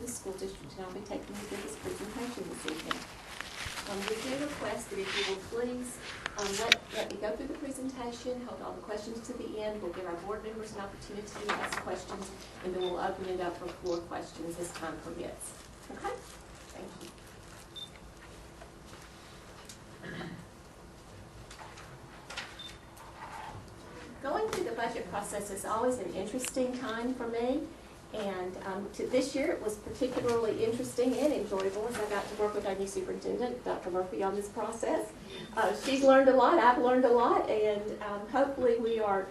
the school district, and I'll be taking you through this presentation this evening. We do request that if you will please let me go through the presentation, hold all the questions to the end. We'll give our board members an opportunity to ask questions, and then we'll open it up for floor questions as time permits. Okay? Thank you. Going through the budget process is always an interesting time for me, and this year it was particularly interesting and enjoyable as I got to work with our new superintendent, Dr. Murphy, on this process. She's learned a lot, I've learned a lot, and hopefully we are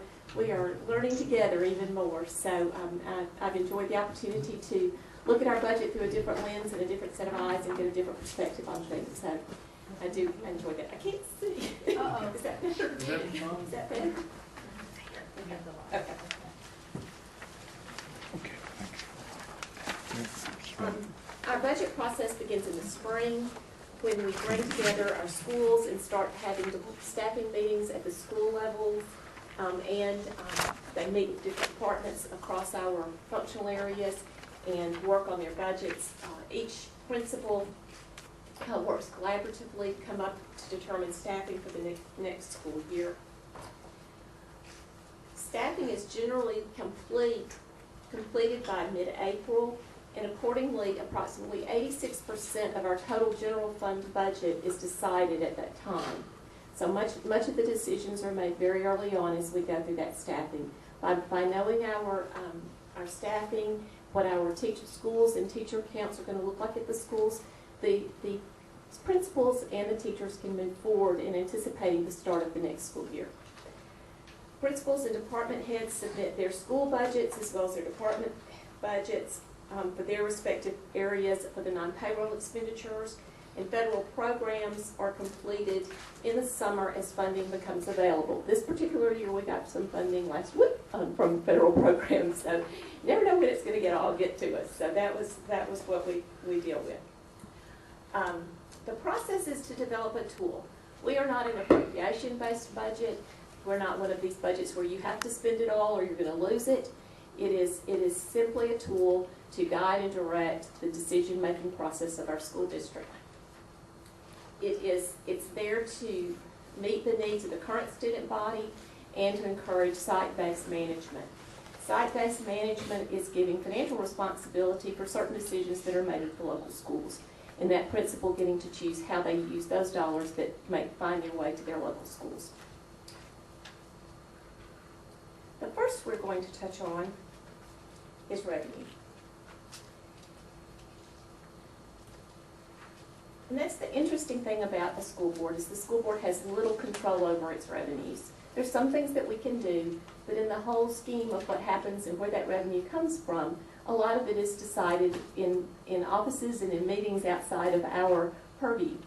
learning together even more. So I've enjoyed the opportunity to look at our budget through a different lens and a different set of eyes and get a different perspective on things. So I do enjoy that. I can't see. Uh-oh. Is that better? Is that better? Okay. Our budget process begins in the spring when we bring together our schools and start having staffing meetings at the school levels, and they meet with different departments across our functional areas and work on their budgets. Each principal works collaboratively to come up to determine staffing for the next school year. Staffing is generally completed by mid-April, and accordingly, approximately 86% of our total general fund budget is decided at that time. So much of the decisions are made very early on as we go through that staffing. By knowing our staffing, what our schools and teacher counts are going to look like at the schools, the principals and the teachers can move forward in anticipating the start of the next school year. Principals and department heads submit their school budgets as well as their department budgets for their respective areas for the non-payroll expenditures, and federal programs are completed in the summer as funding becomes available. This particular year we got some funding last week from federal programs, so you never know when it's going to get to us. So that was what we deal with. The process is to develop a tool. We are not an appropriation-based budget. We're not one of these budgets where you have to spend it all or you're going to lose it. It is simply a tool to guide and direct the decision-making process of our school district. It's there to meet the needs of the current student body and to encourage site-based management. Site-based management is giving financial responsibility for certain decisions that are made at the local schools, and that principal getting to choose how they use those dollars that may find their way to their local schools. The first we're going to touch on is revenue. And that's the interesting thing about the school board, is the school board has little control over its revenues. There's some things that we can do, but in the whole scheme of what happens and where that revenue comes from, a lot of it is decided in offices and in meetings outside of our purview.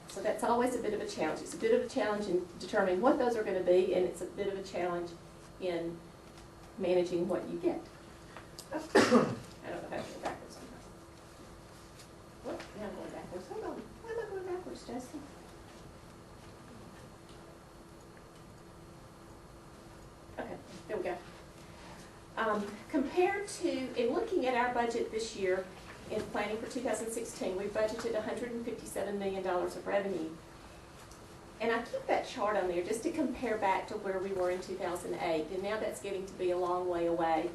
So that's always a bit of a challenge. It's a bit of a challenge in determining what those are going to be, and it's a bit of a challenge in managing what you get. Oh, I don't know how to go backwards sometimes. What? Now I'm going backwards. Hold on. Why am I going backwards, Justin? Okay, there we go. Compared to, in looking at our budget this year, in planning for 2016, we budgeted $157 million of revenue. And I keep that chart on there just to compare back to where we were in 2008. And now that's getting to be a long way away.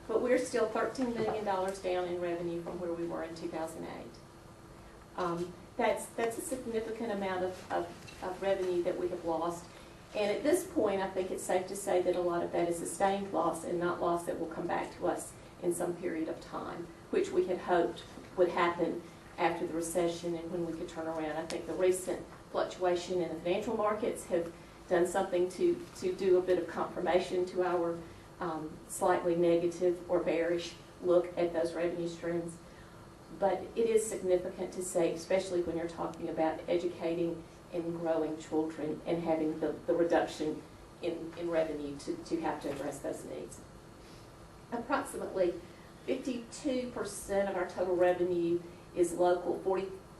But we're still $13 million down in revenue from where we were in 2008. That's a significant amount of revenue that we have lost. And at this point, I think it's safe to say that a lot of that is sustained loss and not loss that will come back to us in some period of time, which we had hoped would happen after the recession and when we could turn around. I think the recent fluctuation in the financial markets have done something to do a bit of confirmation to our slightly negative or bearish look at those revenue streams. But it is significant to say, especially when you're talking about educating and growing children and having the reduction in revenue to have to address those needs. Approximately 52% of our total revenue is local,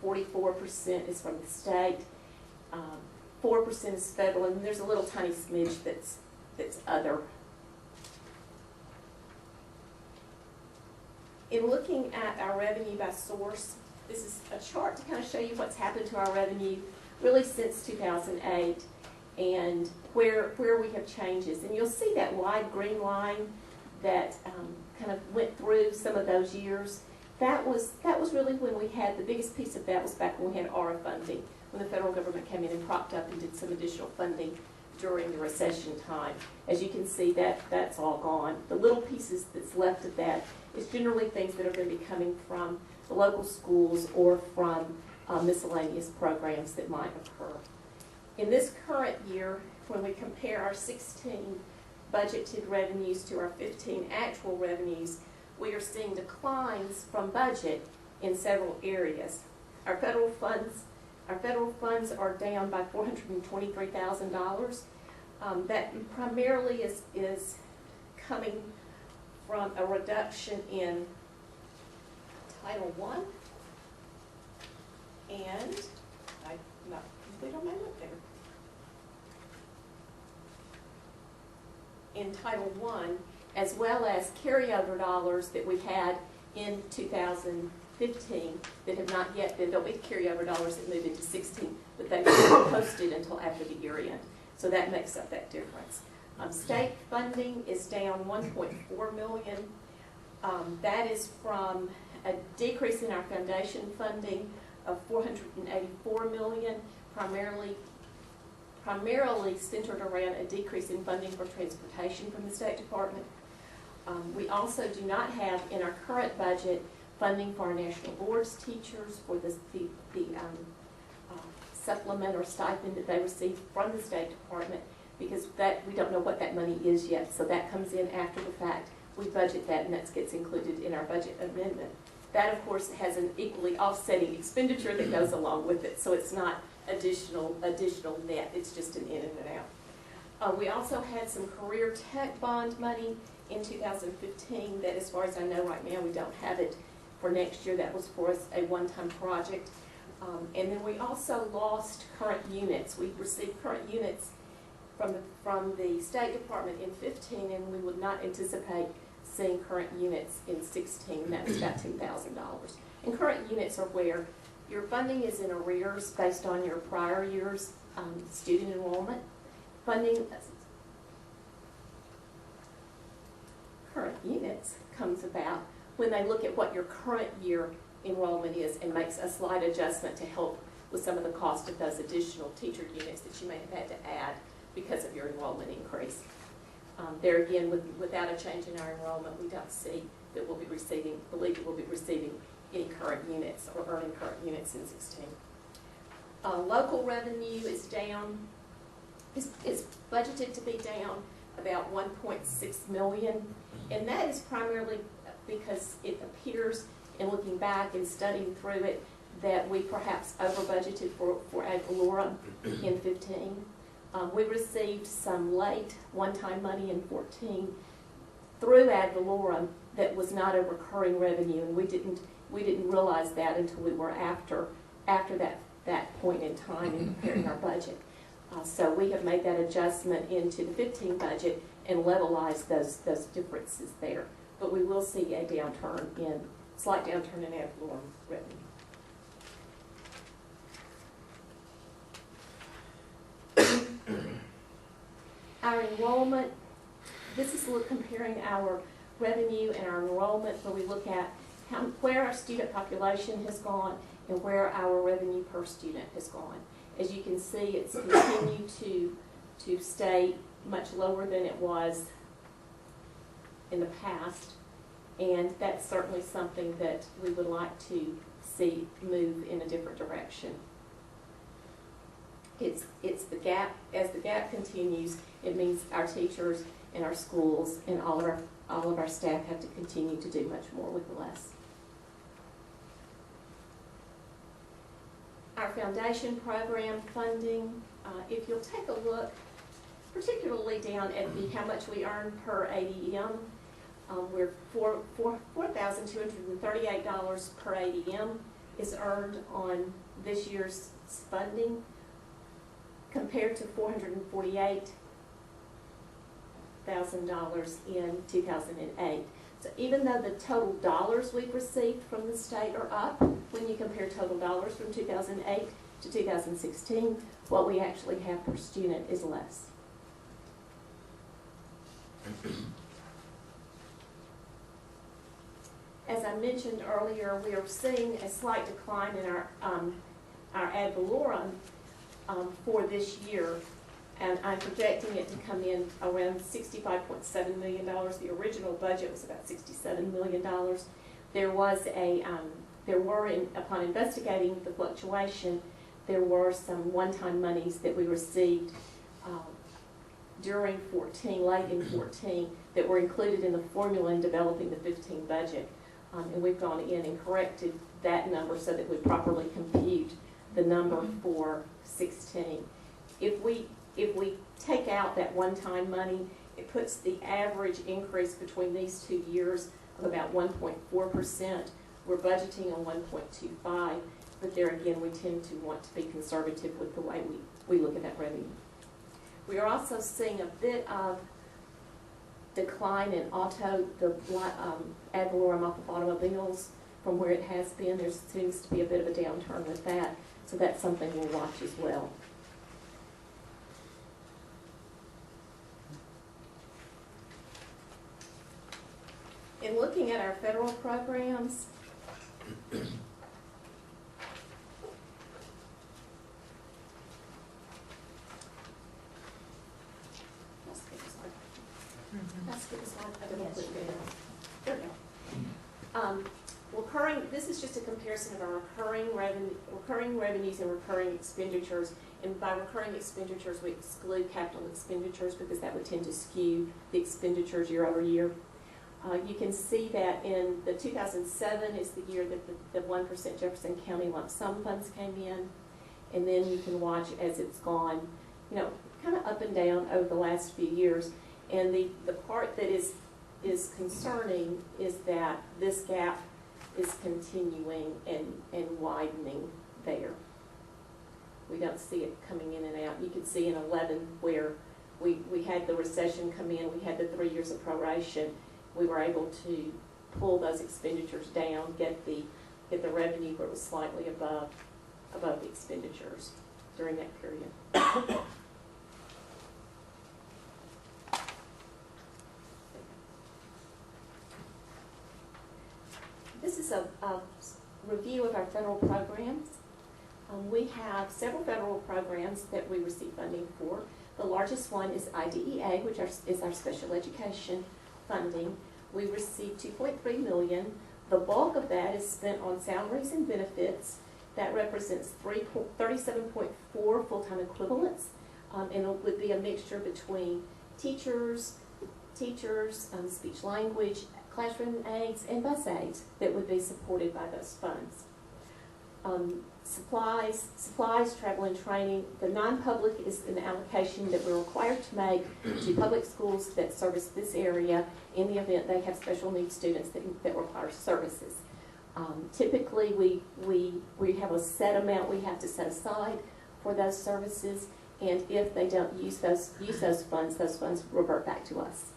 44% is from the state, 4% is federal, and there's a little tiny smidge that's other. In looking at our revenue by source, this is a chart to kind of show you what's happened to our revenue really since 2008 and where we have changes. And you'll see that wide green line that kind of went through some of those years. That was really when we had, the biggest piece of that was back when we had ARA funding, when the federal government came in and propped up and did some additional funding during the recession time. As you can see, that's all gone. The little pieces that's left of that is generally things that are going to be coming from the local schools or from miscellaneous programs that might occur. In this current year, when we compare our 16 budgeted revenues to our 15 actual revenues, we are seeing declines from budget in several areas. Our federal funds are down by $423,000. That primarily is coming from a reduction in Title I, and I'm not complete on my note there. In Title I, as well as carryover dollars that we had in 2015 that have not yet been, there'll be carryover dollars that move into 16, but they won't be posted until after the year end. So that makes up that difference. State funding is down $1.4 million. That is from a decrease in our foundation funding of $484 million, primarily centered around a decrease in funding for transportation from the State Department. We also do not have in our current budget funding for our national boards teachers for the supplement or stipend that they receive from the State Department, because we don't know what that money is yet, so that comes in after the fact. We budget that, and that gets included in our budget amendment. That, of course, has an equally offsetting expenditure that goes along with it, so it's not additional net, it's just an in and an out. We also had some career tech bond money in 2015 that, as far as I know right now, we don't have it for next year. That was for us a one-time project. And then we also lost current units. We received current units from the State Department in 15, and we would not anticipate seeing current units in 16. That was about $10,000. And current units are where your funding is in arrears based on your prior year's student enrollment. Funding, current units comes about when they look at what your current year enrollment is and makes a slight adjustment to help with some of the cost of those additional teacher units that you may have had to add because of your enrollment increase. There again, without a change in our enrollment, we don't see that we'll be receiving, believe that we'll be receiving any current units or earning current units in 16. Local revenue is down, is budgeted to be down about $1.6 million, and that is primarily because it appears, in looking back and studying through it, that we perhaps over budgeted for ad valorem in 15. We received some late one-time money in 14 through ad valorem that was not a recurring revenue, and we didn't realize that until we were after that point in time in preparing our budget. So we have made that adjustment into the 15 budget and levelized those differences there. But we will see a slight downturn in ad valorem revenue. Our enrollment, this is comparing our revenue and our enrollment, where we look at where our student population has gone and where our revenue per student has gone. As you can see, it's continued to stay much lower than it was in the past, and that's certainly something that we would like to see move in a different direction. It's the gap. As the gap continues, it means our teachers and our schools and all of our staff have to continue to do much more with less. Our foundation program funding, if you'll take a look, particularly down at how much we earn per ADM, we're $4,238 per ADM is earned on this year's funding, compared to $448,000 in 2008. So even though the total dollars we've received from the state are up, when you compare total dollars from 2008 to 2016, what we actually have per student is less. As I mentioned earlier, we are seeing a slight decline in our ad valorem for this year, and I'm projecting it to come in around $65.7 million. The original budget was about $67 million. Upon investigating the fluctuation, there were some one-time monies that we received during 14, late in 14, that were included in the formula in developing the 15 budget. And we've gone in and corrected that number so that we properly compute the number for 16. If we take out that one-time money, it puts the average increase between these 2 years of about 1.4%. We're budgeting on 1.25, but there again, we tend to want to be conservative with the way we look at that revenue. We are also seeing a bit of decline in auto, the ad valorem off of automobiles from where it has been. There seems to be a bit of a downturn with that, so that's something we'll watch as well. In looking at our federal programs, this is just a comparison of our recurring revenues and recurring expenditures. And by recurring expenditures, we exclude capital expenditures because that would tend to skew the expenditures year over year. You can see that in the 2007 is the year that the 1% Jefferson County lump sum funds came in. And then you can watch as it's gone, kind of up and down over the last few years. And the part that is concerning is that this gap is continuing and widening there. We don't see it coming in and out. You can see in 11 where we had the recession come in, we had the 3 years of proration. We were able to pull those expenditures down, get the revenue where it was slightly above the expenditures during that period. This is a review of our federal programs. We have several federal programs that we receive funding for. The largest one is IDEA, which is our special education funding. We received $2.3 million. The bulk of that is spent on salaries and benefits. That represents 37.4 full-time equivalents, and it would be a mixture between teachers, speech language, classroom aides, and bus aides that would be supported by those funds. Supplies, travel and training. The non-public is an allocation that we're required to make to public schools that service this area in the event they have special needs students that require services. Typically, we have a set amount we have to set aside for those services, and if they don't use those funds revert back to us.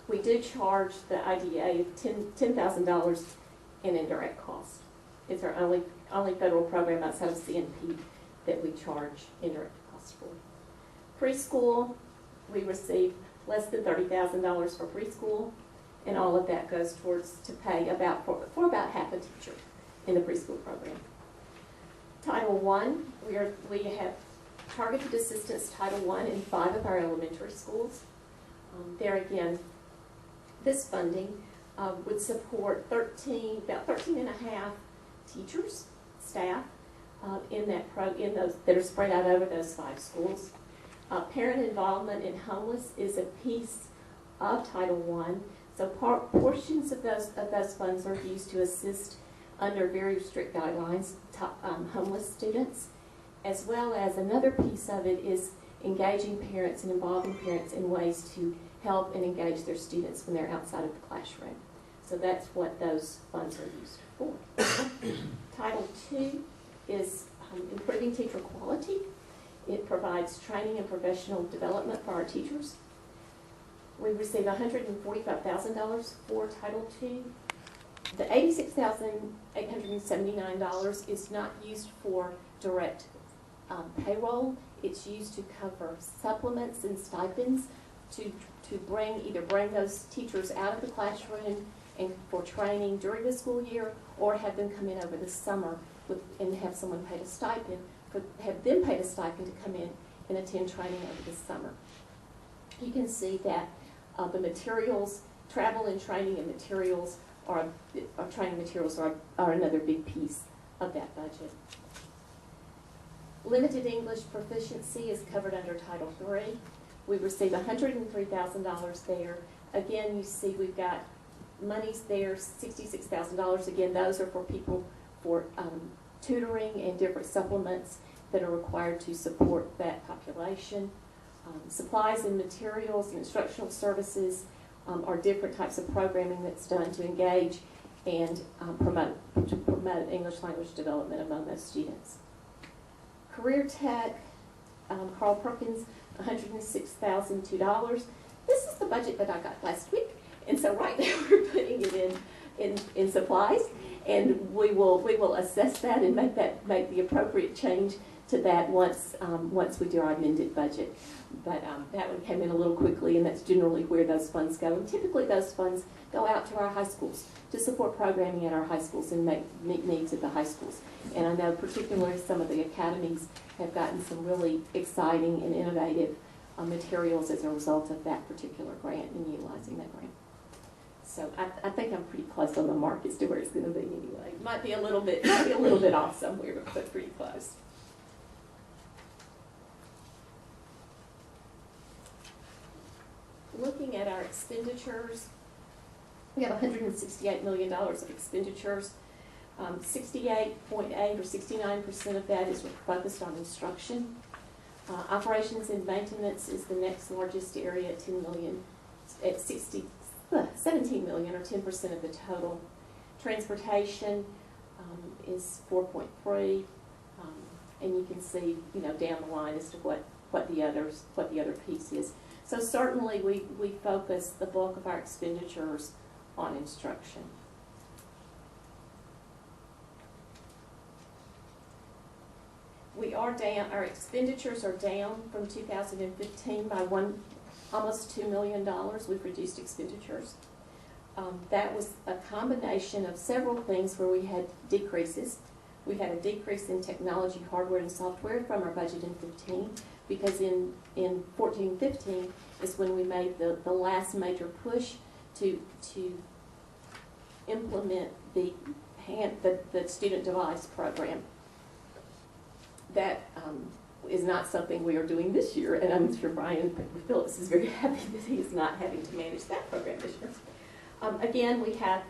We do charge the IDA $10,000 in indirect cost. It's our only federal program outside of CNP that we charge indirect costs for. Preschool, we receive less than $30,000 for preschool, and all of that goes towards to pay for about half a teacher in the preschool program. Title I, we have targeted assistance Title I in 5 of our elementary schools. There again, this funding would support about 13 and a half teachers, staff, in those that are spread out over those 5 schools. Parent involvement in homeless is a piece of Title I, so portions of those funds are used to assist under very strict guidelines homeless students, as well as another piece of it is engaging parents and involving parents in ways to help and engage their students when they're outside of the classroom. So that's what those funds are used for. Title II is improving teacher quality. It provides training and professional development for our teachers. We received $145,000 for Title II. The $86,879 is not used for direct payroll. It's used to cover supplements and stipends to either bring those teachers out of the classroom and for training during the school year, or have them come in over the summer and have someone paid a stipend, have them paid a stipend to come in and attend training over the summer. You can see that the materials, travel and training and materials training materials are another big piece of that budget. Limited English proficiency is covered under Title III. We receive $103,000 there. Again, you see we've got monies there, $66,000. Again, those are for people for tutoring and different supplements that are required to support that population. Supplies and materials and instructional services are different types of programming that's done to engage and promote English language development among those students. Career Tech, Carl Perkins, $106,002. This is the budget that I got last week, and so right now we're putting it in supplies, and we will assess that and make the appropriate change to that once we do our amended budget. But that one came in a little quickly, and that's generally where those funds go. And typically those funds go out to our high schools to support programming at our high schools and meet needs at the high schools. And I know particularly some of the academies have gotten some really exciting and innovative materials as a result of that particular grant and utilizing that grant. So I think I'm pretty close on the mark as to where it's going to be anyway. Might be a little bit off somewhere, but pretty close. Looking at our expenditures, we have $168 million of expenditures. 68.8 or 69% of that is focused on instruction. Operations and maintenance is the next largest area at $10 million, at 17 million or 10% of the total. Transportation is 4.3, and you can see, down the line as to what the other piece is. So certainly we focus the bulk of our expenditures on instruction. We are down, our expenditures are down from 2015 by almost $2 million. We've reduced expenditures. That was a combination of several things where we had decreases. We had a decrease in technology, hardware, and software from our budget in 15, because in 14-15 is when we made the last major push to implement the student device program. That is not something we are doing this year, and I'm sure Brian Phillips is very happy that he is not having to manage that program this year. Again, we have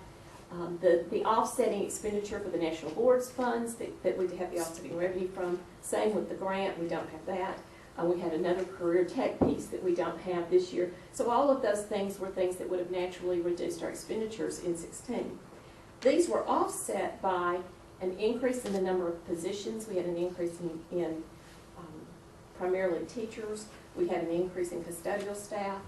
the offsetting expenditure for the National Boards funds that we have the offsetting revenue from. Same with the grant, we don't have that. We had another career tech piece that we don't have this year. So all of those things were things that would have naturally reduced our expenditures in 16. These were offset by an increase in the number of positions. We had an increase in primarily teachers. We had an increase in custodial staff.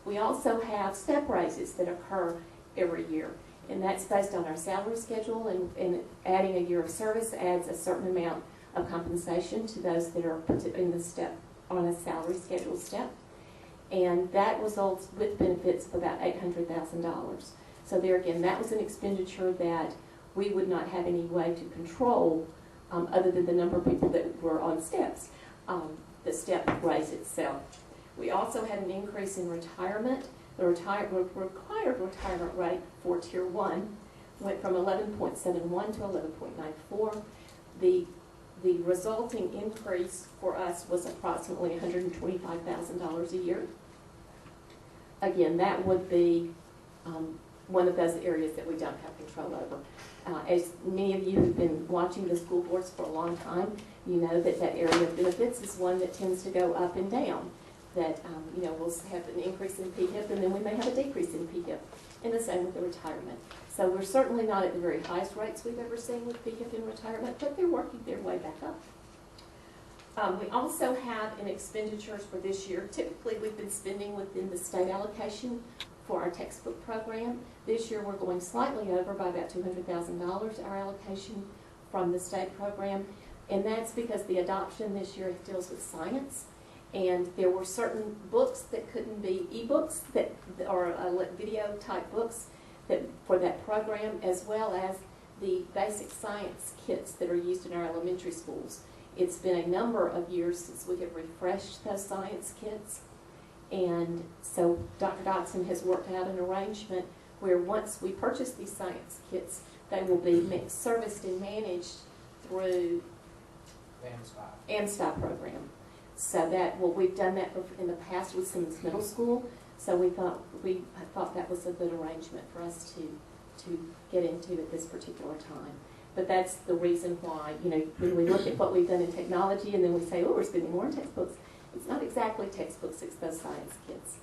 We also have step raises that occur every year, and that's based on our salary schedule, and adding a year of service adds a certain amount of compensation to those that are in the step on a salary schedule step, and that results with benefits of about $800,000. So there again, that was an expenditure that we would not have any way to control other than the number of people that were on steps, the step raise itself. We also had an increase in retirement. The required retirement rate for Tier 1 went from 11.71 to 11.94. The resulting increase for us was approximately $125,000 a year. Again, that would be one of those areas that we don't have control over. As many of you have been watching the school boards for a long time, you know that that area of benefits is one that tends to go up and down. That we'll have an increase in PHIP, and then we may have a decrease in PHIP, and the same with the retirement. So we're certainly not at the very highest rates we've ever seen with PHIP in retirement, but they're working their way back up. We also have in expenditures for this year, typically we've been spending within the state allocation for our textbook program. This year we're going slightly over by about $200,000, our allocation from the state program. And that's because the adoption this year deals with science. And there were certain books that couldn't be e-books that or video type books that for that program, as well as the basic science kits that are used in our elementary schools. It's been a number of years since we have refreshed those science kits, and so Dr. Dodson has worked out an arrangement where once we purchase these science kits, they will be serviced and managed through the AMSTI program. So that, well, we've done that in the past with Simmons Middle School, so we thought that was a good arrangement for us to get into at this particular time. But that's the reason why, you know, when we look at what we've done in technology and then we say, oh, we're spending more on textbooks, it's not exactly textbooks, it's those science kits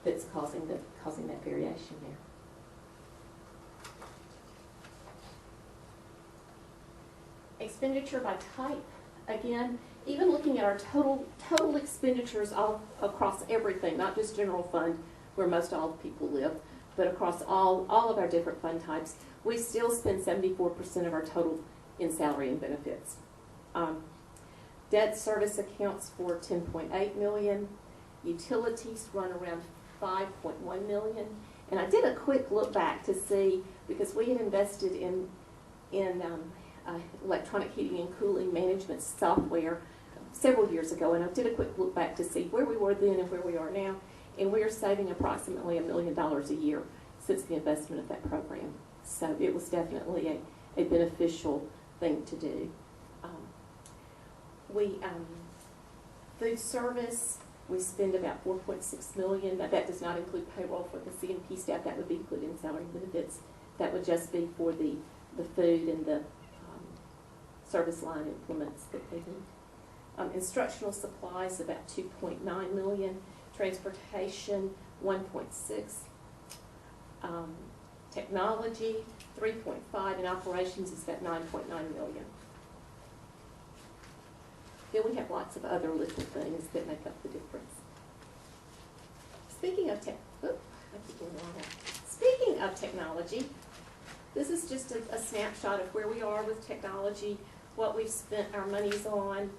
that's causing that variation there. Expenditure by type, again, even looking at our total expenditures all across everything, not just general fund, where most all the people live, but across all of our different fund types, we still spend 74% of our total in salary and benefits. Debt service accounts for $10.8 million. Utilities run around $5.1 million. And I did a quick look back to see, because we had invested in electronic heating and cooling management software several years ago, and I did a quick look back to see where we were then and where we are now, and we are saving approximately $1 million a year since the investment of that program. So it was definitely a beneficial thing to do. Food service, we spend about $4.6 million. Now that does not include payroll for the C&P staff. That would be included in salary benefits. That would just be for the food and the service line implements that they do. Instructional supplies, about $2.9 million. Transportation, $1.6. Technology, $3.5, and operations is about $9.9 million. Then we have lots of other little things that make up the difference. Speaking of technology, this is just a snapshot of where we are with technology, what we've spent our monies on,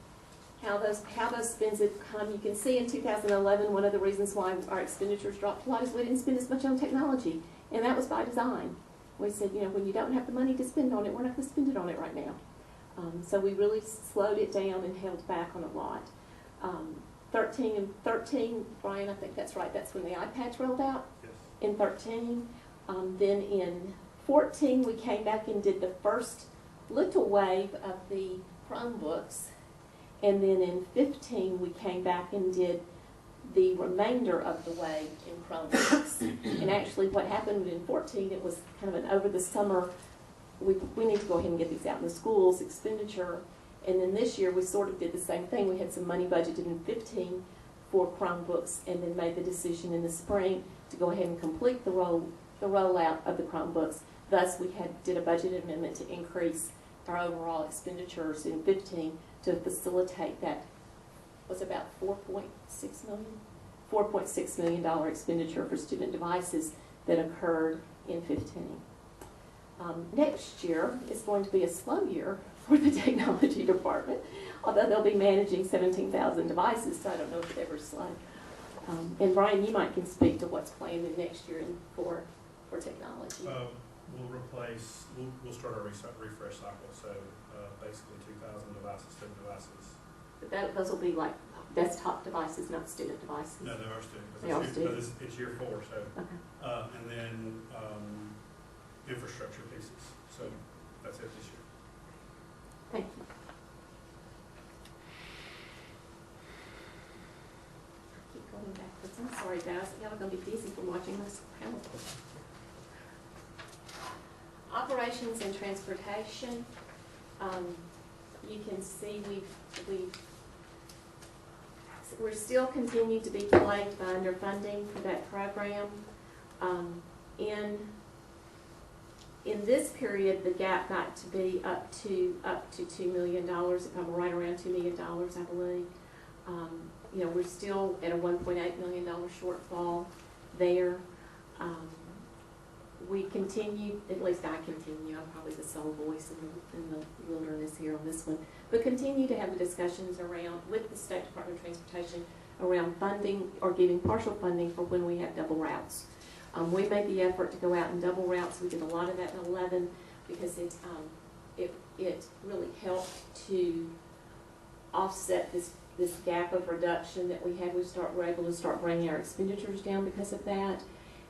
how those spends have come. You can see in 2011, one of the reasons why our expenditures dropped a lot is we didn't spend as much on technology, and that was by design. We said, you know, when you don't have the money to spend on it, we're not going to spend it on it right now. So we really slowed it down and held back on a lot. 13, Brian, I think that's right, that's when the iPads rolled out. Yes. In 13. Then in 14, we came back and did the first little wave of the Chromebooks. And then in 15, we came back and did the remainder of the wave in Chromebooks. And actually what happened in 14, it was kind of an over the summer, we need to go ahead and get these out in the schools expenditure. And then this year we sort of did the same thing. We had some money budgeted in 15 for Chromebooks, and then made the decision in the spring to go ahead and complete the rollout of the Chromebooks. Thus we did a budget amendment to increase our overall expenditures in 15 to facilitate that was about $4.6 million expenditure for student devices that occurred in 15. Next year is going to be a slow year for the technology department, although they'll be managing 17,000 devices, so I don't know if it's ever slow. And Brian, you might can speak to what's planned in next year for technology. We'll start our refresh cycle, so basically 2,000 devices, student devices. But those will be like desktop devices, not student devices. No, they are student. They are student. But it's year 4, so. Okay. And then infrastructure pieces. So that's it this year. Thank you. Keep going backwards. I'm sorry, guys. Y'all are going to be busy from watching this panel. Operations and transportation. You can see we're still continue to be plagued by underfunding for that program. In this period, the gap got to be up to $2 million, if I'm right around $2 million, I believe. You know, we're still at a $1.8 million shortfall there. We continue, at least I continue, I'm probably the sole voice in the wilderness here on this one, but continue to have the discussions around, with the State Department of Transportation, around funding or giving partial funding for when we have double routes. We made the effort to go out and double routes. We did a lot of that in 11 because it really helped to offset this gap of reduction that we had. We're able to start bringing our expenditures down because of that,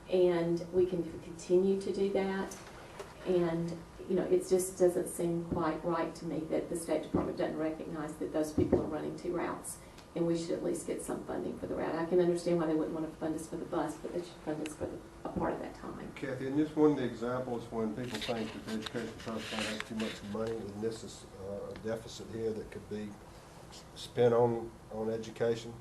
and we can continue to do that. And you know, it just doesn't seem quite right to me that the State Department doesn't recognize that those people are running 2 routes, and we should at least get some funding for the route. I can understand why they wouldn't want to fund us for the bus, but they should fund us for a part of that time. Kathy, and just one of the examples when people think that the Education Trust Fund has too much money, and this is a deficit here that could be spent on education.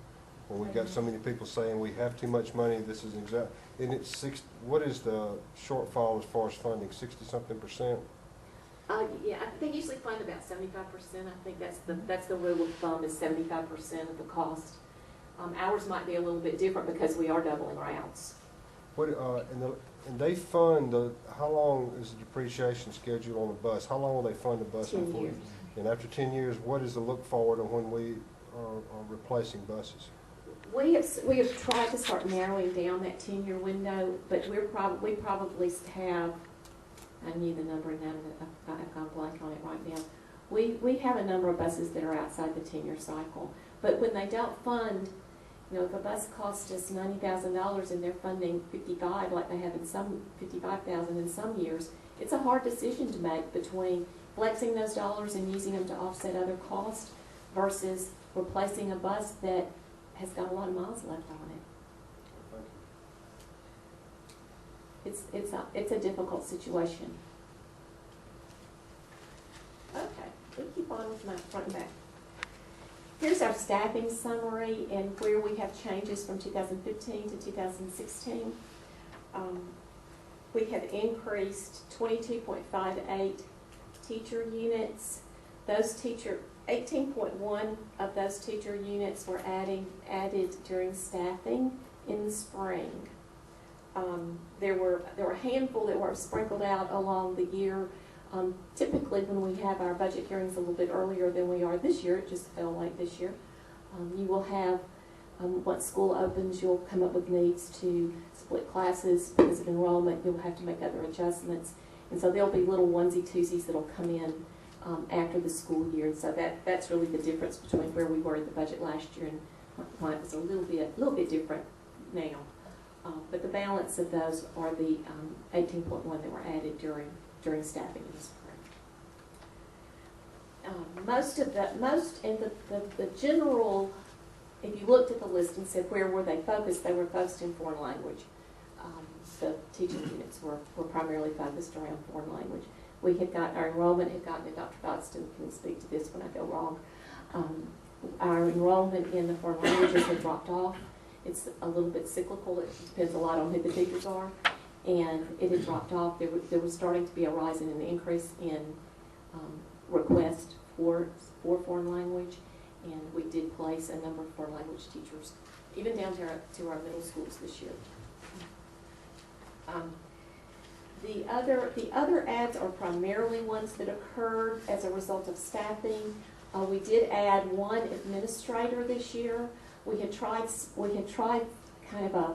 When we've got so many people saying we have too much money, this is exact. And it's what is the shortfall as far as funding? 60-something%? Yeah, I think they usually fund about 75%. I think that's the rule of thumb, is 75% of the cost. Ours might be a little bit different because we are doubling routes. What and they fund how long is the depreciation schedule on the bus? How long will they fund the bus? 10 years. And after 10 years, what is the look forward on when we are replacing buses? We have tried to start narrowing down that 10-year window, but we probably have, I knew the number and I've gone blank on it right now. We have a number of buses that are outside the 10-year cycle, but when they don't fund, you know, if a bus costs us $90,000 and they're funding 55, like they have in some, 55,000 in some years, it's a hard decision to make between flexing those dollars and using them to offset other costs versus replacing a bus that has got a lot of miles left on it. It's a difficult situation. Okay, we keep on with my front and back. Here's our staffing summary and where we have changes from 2015 to 2016. We have increased 22.58 teacher units. Those 18.1 of those teacher units were added during staffing in the spring. There were a handful that were sprinkled out along the year. Typically when we have our budget hearings a little bit earlier than we are this year, it just fell late this year, you will have, once school opens, you'll come up with needs to split classes because of enrollment. You'll have to make other adjustments. And so there'll be little onesie-twosies that'll come in after the school year. And so that's really the difference between where we were in the budget last year and why it was a little bit different now. But the balance of those are the 18.1 that were added during staffing in the spring. The general, if you looked at the list and said where were they focused, they were focused in foreign language. The teaching units were primarily focused around foreign language. Our enrollment had gotten, and Dr. Dodson can speak to this when I go wrong, our enrollment in the foreign languages had dropped off. It's a little bit cyclical. It depends a lot on who the teachers are. And it had dropped off. There was starting to be a rise in an increase in requests for foreign language. And we did place a number of foreign language teachers, even down to our middle schools this year. The other adds are primarily ones that occurred as a result of staffing. We did add one administrator this year. We had tried kind of a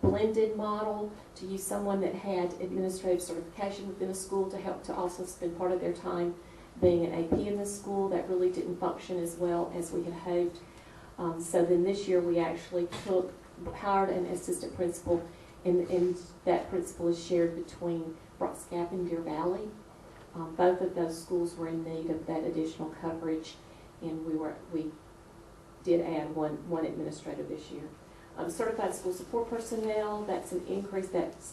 blended model to use someone that had administrative certification within a school to help to also spend part of their time being an AP in the school. That really didn't function as well as we had hoped. So then this year we actually hired an assistant principal, and that principal is shared between Brock's Gap and Deer Valley. Both of those schools were in need of that additional coverage, and we did add one administrator this year. Certified school support personnel, that's an increase. That's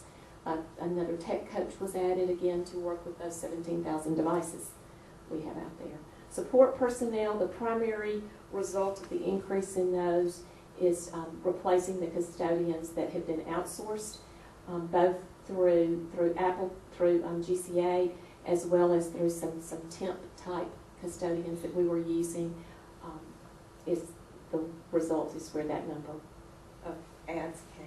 another tech coach was added again to work with those 17,000 devices we have out there. Support personnel, the primary result of the increase in those is replacing the custodians that have been outsourced. Both through Apple, through GCA, as well as through some temp type custodians that we were using. Is the result is where that number of ads came.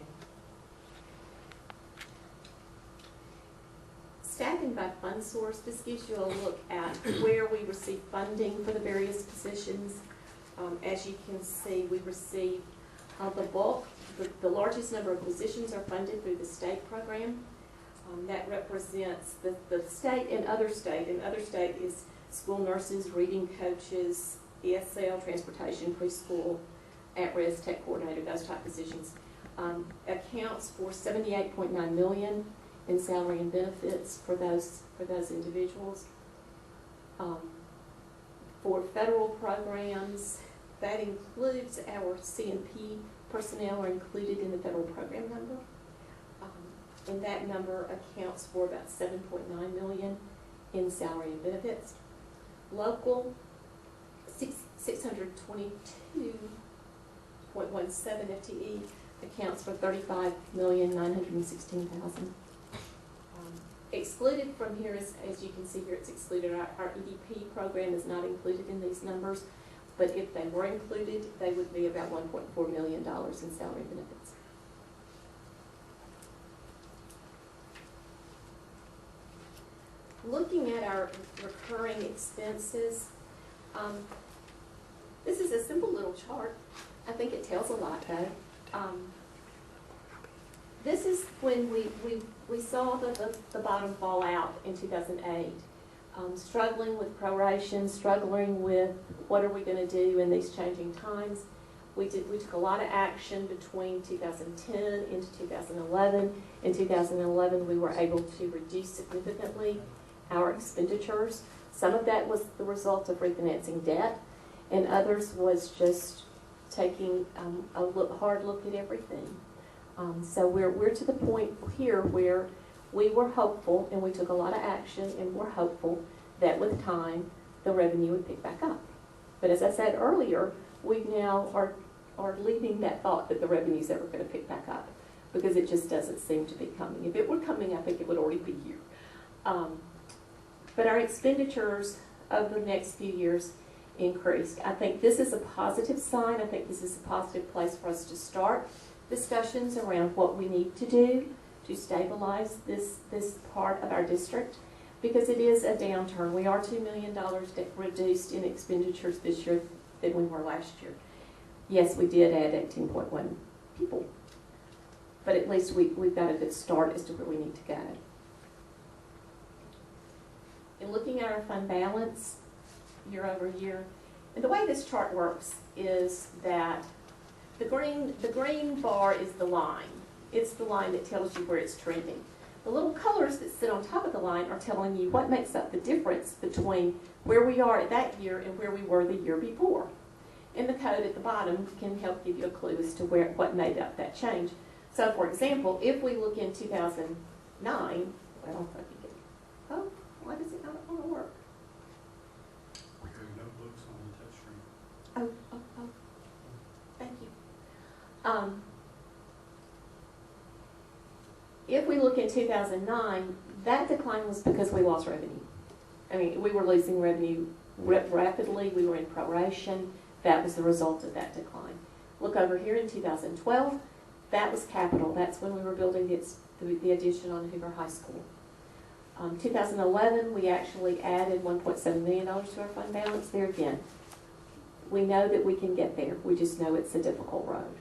Staffing by fund source, this gives you a look at where we receive funding for the various positions. As you can see, we receive the bulk, the largest number of positions are funded through the state program. That represents the state and other state. And other state is school nurses, reading coaches, ESL, transportation, preschool, at-risk, tech coordinator, those type positions. Accounts for $78.9 million in salary and benefits for those individuals. For federal programs, that includes our C&P personnel are included in the federal program number. And that number accounts for about $7.9 million in salary and benefits. Local, 622.17 FTE accounts for $35,916,000. Excluded from here is, as you can see here, it's excluded. Our EDP program is not included in these numbers, but if they were included, they would be about $1.4 million in salary benefits. Looking at our recurring expenses, this is a simple little chart. I think it tells a lot though. This is when we saw the bottom fall out in 2008. Struggling with proration, struggling with what are we going to do in these changing times. We took a lot of action between 2010 into 2011. In 2011, we were able to reduce significantly our expenditures. Some of that was the result of refinancing debt, and others was just taking a hard look at everything. So we're to the point here where we were hopeful, and we took a lot of action, and we're hopeful that with time the revenue would pick back up. But as I said earlier, we now are leaving that thought that the revenue's ever going to pick back up, because it just doesn't seem to be coming. If it were coming, I think it would already be here. But our expenditures over the next few years increased. I think this is a positive sign. I think this is a positive place for us to start discussions around what we need to do to stabilize this part of our district, because it is a downturn. We are $2 million reduced in expenditures this year than we were last year. Yes, we did add 18.1 people, but at least we've got a good start as to where we need to go. In looking at our fund balance year over year, and the way this chart works is that the green bar is the line. It's the line that tells you where it's trending. The little colors that sit on top of the line are telling you what makes up the difference between where we are at that year and where we were the year before. And the code at the bottom can help give you a clue as to what made up that change. So for example, if we look in 2009, well, if I could get, oh, why does it not want to work? Your notebooks on the touch screen. Oh, thank you. If we look in 2009, that decline was because we lost revenue. I mean, we were losing revenue rapidly. We were in proration. That was the result of that decline. Look over here in 2012, that was capital. That's when we were building the addition on Hoover High School. 2011, we actually added $1.7 million to our fund balance. There again, we know that we can get there. We just know it's a difficult road.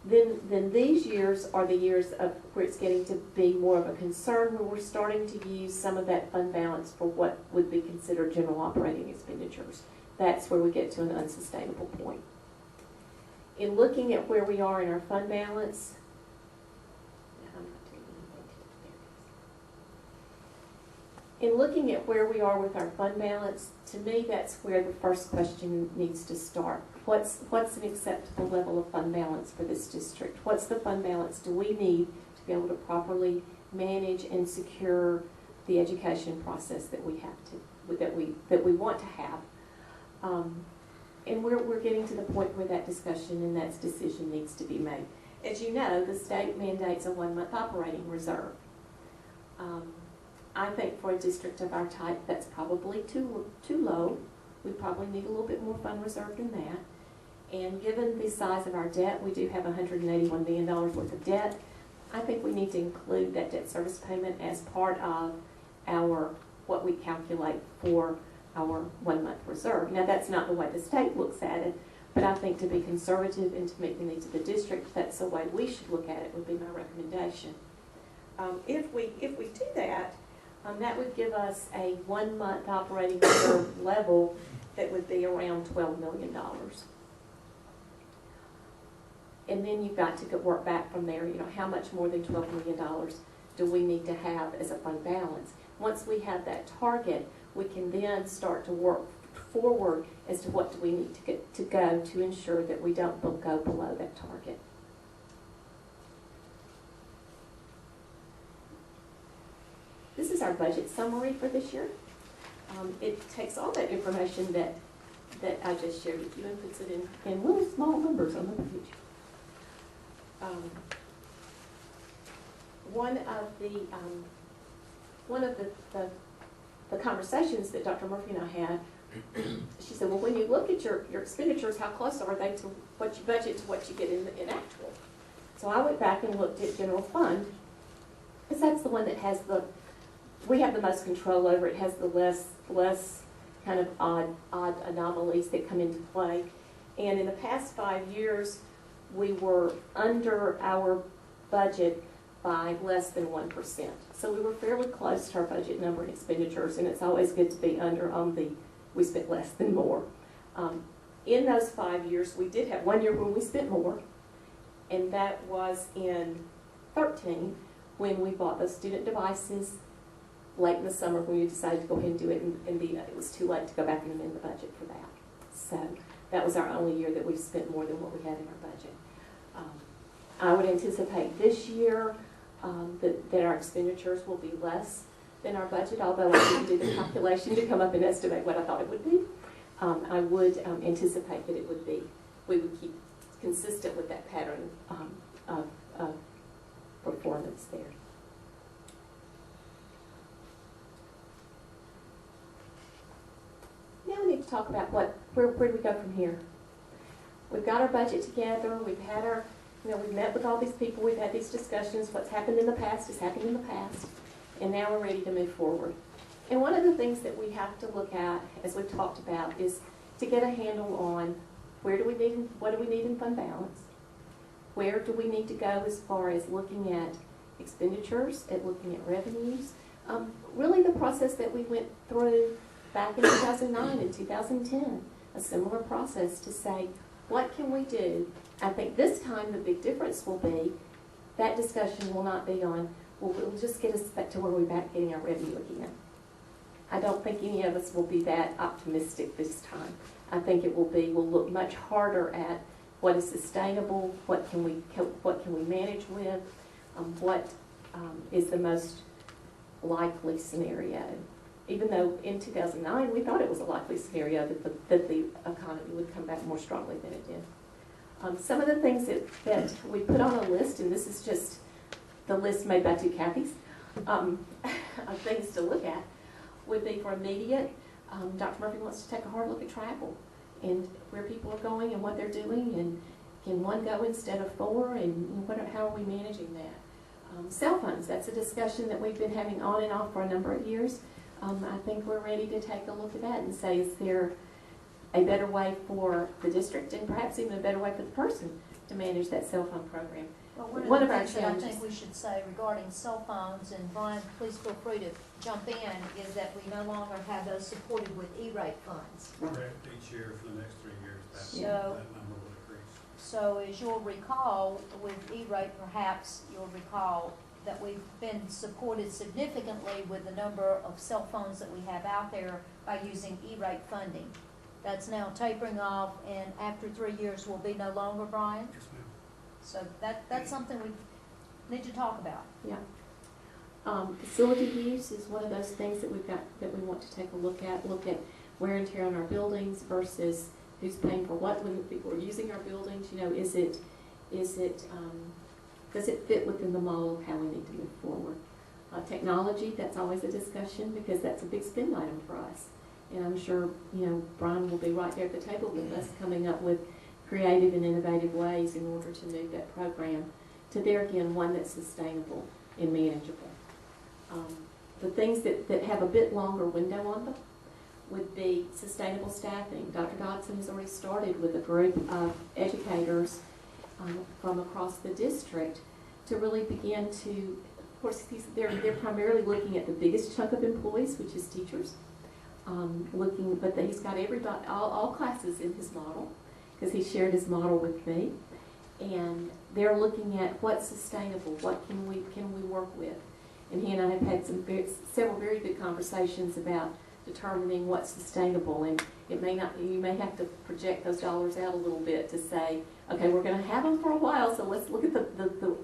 Then these years are the years of where it's getting to be more of a concern, where we're starting to use some of that fund balance for what would be considered general operating expenditures. That's where we get to an unsustainable point. In looking at where we are in our fund balance, in looking at where we are with our fund balance, to me that's where the first question needs to start. What's an acceptable level of fund balance for this district? What's the fund balance do we need to be able to properly manage and secure the education process that we have to, that we want to have? And we're getting to the point where that discussion and that decision needs to be made. As you know, the state mandates a 1-month operating reserve. I think for a district of our type, that's probably too low. We probably need a little bit more fund reserve than that. And given the size of our debt, we do have $181 million worth of debt. I think we need to include that debt service payment as part of what we calculate for our 1-month reserve. Now, that's not the way the state looks at it, but I think to be conservative and to meet the needs of the district, that's the way we should look at it, would be my recommendation. If we do that, that would give us a 1-month operating reserve level that would be around $12 million. And then you've got to work back from there, how much more than $12 million do we need to have as a fund balance? Once we have that target, we can then start to work forward as to what do we need to go to ensure that we don't go below that target. This is our budget summary for this year. It takes all that information that I just shared with you and puts it in little small numbers on the page. One of the conversations that Dr. Murphy and I had, she said, well, when you look at your expenditures, how close are they to what you budget to what you get in actual? So I went back and looked at general fund, because that's the one that has we have the most control over. It has the less kind of odd anomalies that come into play. And in the past 5 years, we were under our budget by less than 1%. So we were fairly close to our budget number in expenditures, and it's always good to be under on we spent less than more. In those 5 years, we did have 1 year when we spent more, and that was in 2013 when we bought those student devices late in the summer when we decided to go ahead and do it, and it was too late to go back and amend the budget for that. So that was our only year that we spent more than what we had in our budget. I would anticipate this year that our expenditures will be less than our budget, although I didn't do the calculation to come up and estimate what I thought it would be. I would anticipate that we would keep consistent with that pattern of performance there. Now we need to talk about where do we go from here? We've got our budget together. We've had we've met with all these people. We've had these discussions. What's happened in the past has happened in the past, and now we're ready to move forward. And one of the things that we have to look at, as we've talked about, is to get a handle on what do we need in fund balance? Where do we need to go as far as looking at expenditures, at looking at revenues? Really the process that we went through back in 2009 and 2010, a similar process to say, what can we do? I think this time the big difference will be that discussion will not be on, well, it'll just get us back to where we're back getting our revenue again. I don't think any of us will be that optimistic this time. I think it will be, we'll look much harder at what is sustainable, what can we manage with, what is the most likely scenario. Even though in 2009 we thought it was a likely scenario that the economy would come back more strongly than it did. Some of the things that we put on a list, and this is just the list made by two Kathys, of things to look at, would be for immediate. Dr. Murphy wants to take a hard look at travel and where people are going and what they're doing, and can one go instead of four, and how are we managing that? Cell phones, that's a discussion that we've been having on and off for a number of years. I think we're ready to take a look at that and say, is there a better way for the district, and perhaps even a better way for the person to manage that cell phone program? Well, one of the things that I think we should say regarding cell phones, and Brian, please feel free to jump in, is that we no longer have those supported with E-rate funds. Correct, each year for the next 3 years, that number will decrease. So as you'll recall, with E-rate, perhaps you'll recall that we've been supported significantly with the number of cell phones that we have out there by using E-rate funding. That's now tapering off, and after 3 years will be no longer, Brian? Yes, ma'am. So that's something we need to talk about. Yeah. Facility use is one of those things that we want to take a look at wear and tear on our buildings versus who's paying for what when people are using our buildings. Is does it fit within the model of how we need to move forward? Technology, that's always a discussion because that's a big spend item for us. And I'm sure, Brian will be right there at the table with us coming up with creative and innovative ways in order to move that program to there again, one that's sustainable and manageable. The things that have a bit longer window on them would be sustainable staffing. Dr. Dodson has already started with a group of educators from across the district to really begin to, of course, they're primarily looking at the biggest chunk of employees, which is teachers. But he's got everybody, all classes in his model, because he shared his model with me. And they're looking at what's sustainable, what can we work with. And he and I have had several very good conversations about determining what's sustainable. And you may have to project those dollars out a little bit to say, okay, we're going to have them for a while, so let's look at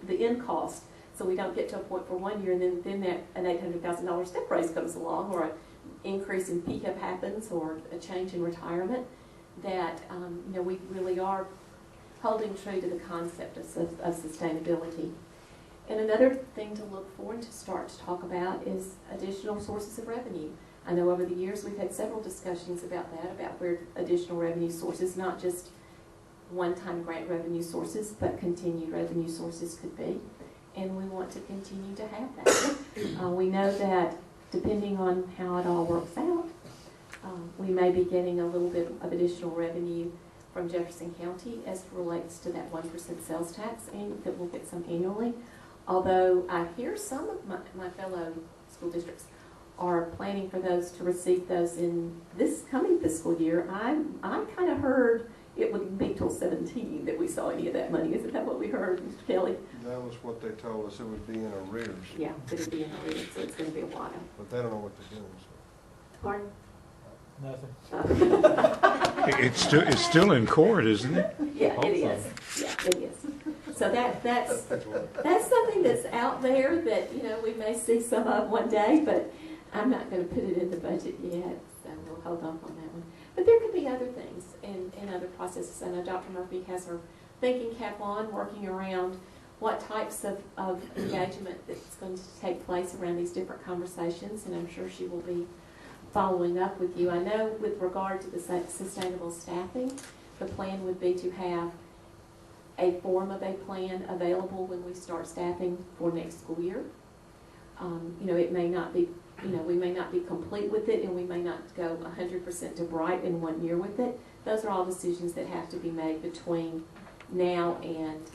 the end cost, so we don't get to a point for 1 year and then an $800,000 step raise comes along, or an increase in PICA happens, or a change in retirement. That we really are holding true to the concept of sustainability. And another thing to look for and to start to talk about is additional sources of revenue. I know over the years we've had several discussions about that, about where additional revenue sources, not just one-time grant revenue sources, but continued revenue sources could be. And we want to continue to have that. We know that depending on how it all works out, we may be getting a little bit of additional revenue from Jefferson County as it relates to that 1% sales tax, and that we'll get some annually. Although I hear some of my fellow school districts are planning for those to receive those in this coming fiscal year. I kind of heard it wouldn't be till 17 that we saw any of that money. Isn't that what we heard, Mr. Kelly? That was what they told us, it would be in arrears. Yeah, it would be in arrears, so it's going to be a while. But they don't know what they're doing, so. Pardon? Nothing. It's still in court, isn't it? Yeah, it is. Yeah, it is. So that's something that's out there that, we may see some of one day, but I'm not going to put it in the budget yet, so we'll hold off on that one. But there could be other things and other processes. I know Dr. Murphy has her thinking cap on, working around what types of engagement that's going to take place around these different conversations, and I'm sure she will be following up with you. I know with regard to the sustainable staffing, the plan would be to have a form of a plan available when we start staffing for next school year. It may not be, we may not be complete with it, and we may not go 100% to Bright in 1 year with it. Those are all decisions that have to be made between now and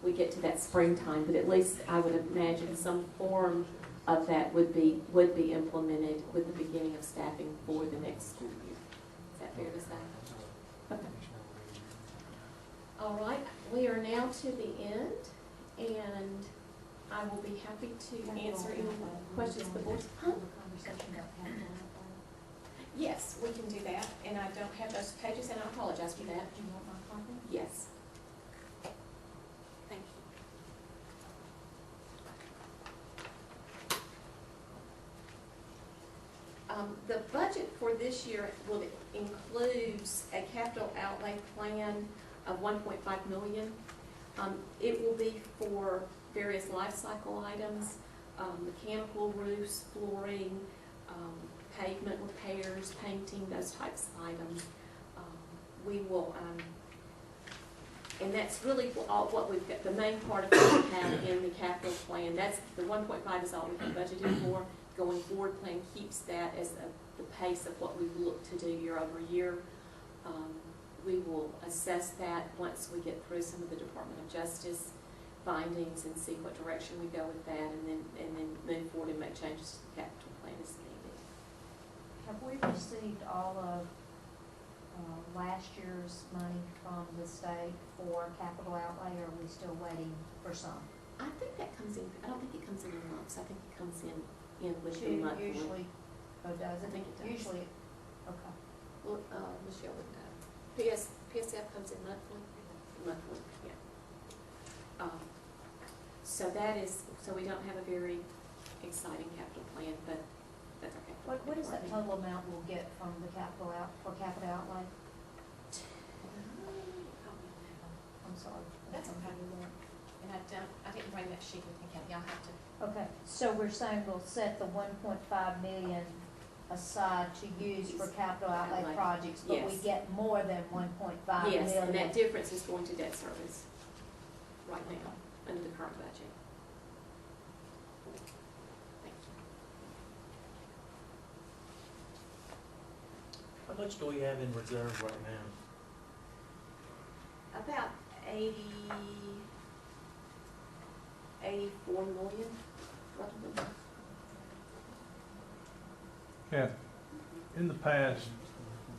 we get to that springtime. But at least I would imagine some form of that would be implemented with the beginning of staffing for the next school year. Is that fair to say? Okay. All right, we are now to the end, and I will be happy to answer any questions the board. Huh? Yes, we can do that, and I don't have those pages, and I apologize for that. Do you want my copy? Yes. Thank you. The budget for this year includes a capital outlay plan of $1.5 million. It will be for various life cycle items, mechanical, roofs, flooring, pavement repairs, painting, those types of items. We will, and that's really all what we've got, the main part of what we have in the capital plan. That's the 1.5 is all we have budgeted for. Going forward plan keeps that as the pace of what we look to do year over year. We will assess that once we get through some of the Department of Justice findings and see what direction we go with that, and then move forward and make changes to the capital plan as needed. Have we received all of last year's money from the state for capital outlay, or are we still waiting for some? I think that comes in, I don't think it comes in months. I think it comes in with the monthly. Usually, oh, does it? I think it does. Usually, okay. Well, Michelle would know. PSF comes in monthly, yeah. So we don't have a very exciting capital plan, but that's our capital plan. What is that total amount we'll get from the capital outlay? I'm sorry. That's okay. And I didn't bring that sheet with me, Kathy, I'll have to. Okay, so we're saying we'll set the 1.5 million aside to use for capital outlay Outlay. projects, but we Yes. get more than 1.5 million. Yes, and that difference is going to debt service right now, under the current budget. Thank you. How much do we have in reserve right now? About 84 million, roughly. Yeah, in the past,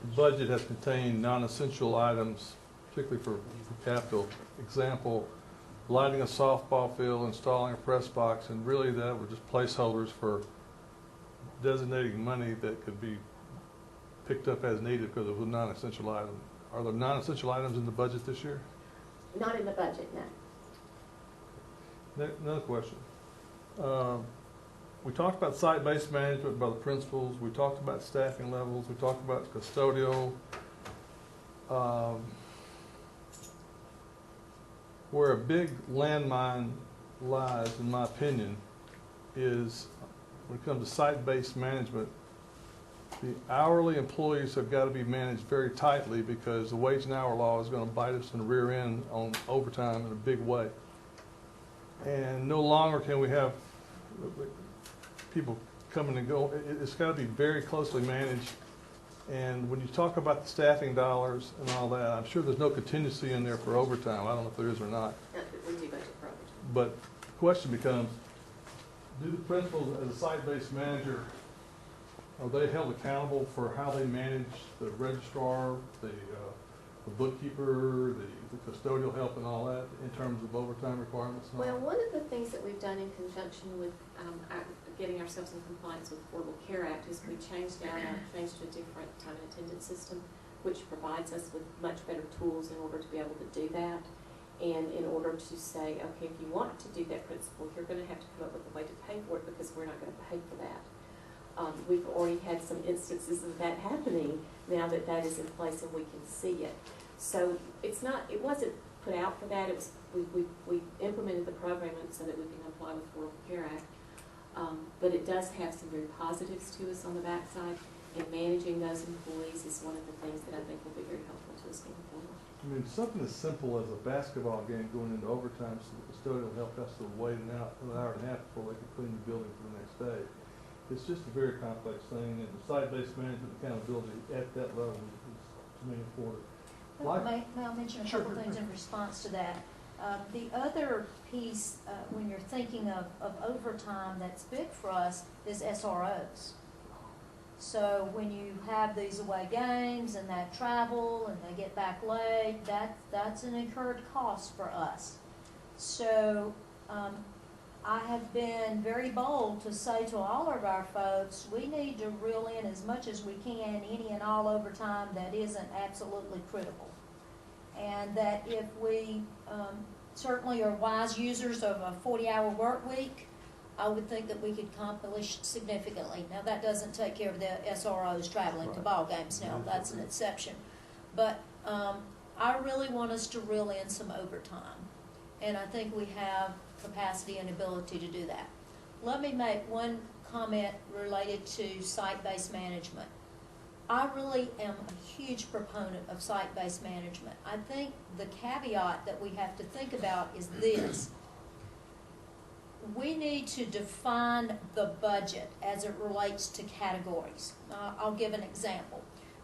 the budget has contained non-essential items, particularly for capital. Example, lighting a softball field, installing a press box, and really that were just placeholders for designating money that could be picked up as needed because it was a non-essential item. Are there non-essential items in the budget this year? Not in the budget, no. Another question. We talked about site-based management by the principals. We talked about staffing levels. We talked about custodial. Where a big landmine lies, in my opinion, is when it comes to site-based management, the hourly employees have got to be managed very tightly because the wage and hour law is going to bite us in the rear end on overtime in a big way. And no longer can we have people coming and go. It's got to be very closely managed. And when you talk about the staffing dollars and all that, I'm sure there's no contingency in there for overtime. I don't know if there is or not. We do budget for overtime. But the question becomes, do the principals as a site-based manager, are they held accountable for how they manage the registrar, the bookkeeper, the custodial help and all that in terms of overtime requirements? And all? Well, one of the things that we've done in conjunction with getting ourselves in compliance with the Affordable Care Act is we changed to a different time and attendance system, which provides us with much better tools in order to be able to do that. And in order to say, okay, if you want to do that principle, you're going to have to come up with a way to pay for it because we're not going to pay for that. We've already had some instances of that happening now that that is in place and we can see it. So it wasn't put out for that. It was we implemented the program so that we can apply with the Affordable Care Act. But it does have some very positives to us on the backside, and managing those employees is one of the things that I think will be very helpful to us going forward. I mean, something as simple as a basketball game going into overtime so the custodial help has to wait an hour and a half before they can clean the building for the next day. It's just a very complex thing, and the site-based management accountability at that level is to me important. May I mention a couple things in response to that? The other piece, when you're thinking of overtime that's big for us, is SROs. So when you have these away games and that travel and they get back late, that's an incurred cost for us. So I have been very bold to say to all of our folks, we need to reel in as much as we can any and all overtime that isn't absolutely critical. And that if we certainly are wise users of a 40-hour work week, I would think that we could accomplish significantly. Now, that doesn't take care of the SROs traveling to ball games now. That's an exception. But I really want us to reel in some overtime. And I think we have capacity and ability to do that. Let me make one comment related to site-based management. I really am a huge proponent of site-based management. I think the caveat that we have to think about is this. We need to define the budget as it relates to categories. I'll give an example.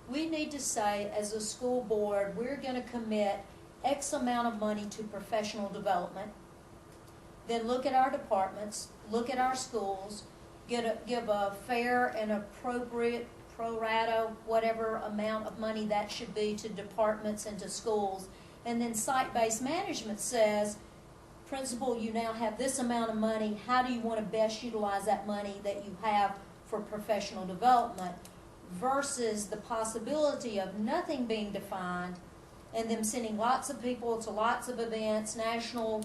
We need to say, as a school board, we're going to commit X amount of money to professional development, then look at our departments, look at our schools, give a fair and appropriate pro rata, whatever amount of money that should be to departments and to schools. And then site-based management says, principal, you now have this amount of money. How do you want to best utilize that money that you have for professional development versus the possibility of nothing being defined and them sending lots of people to lots of events, national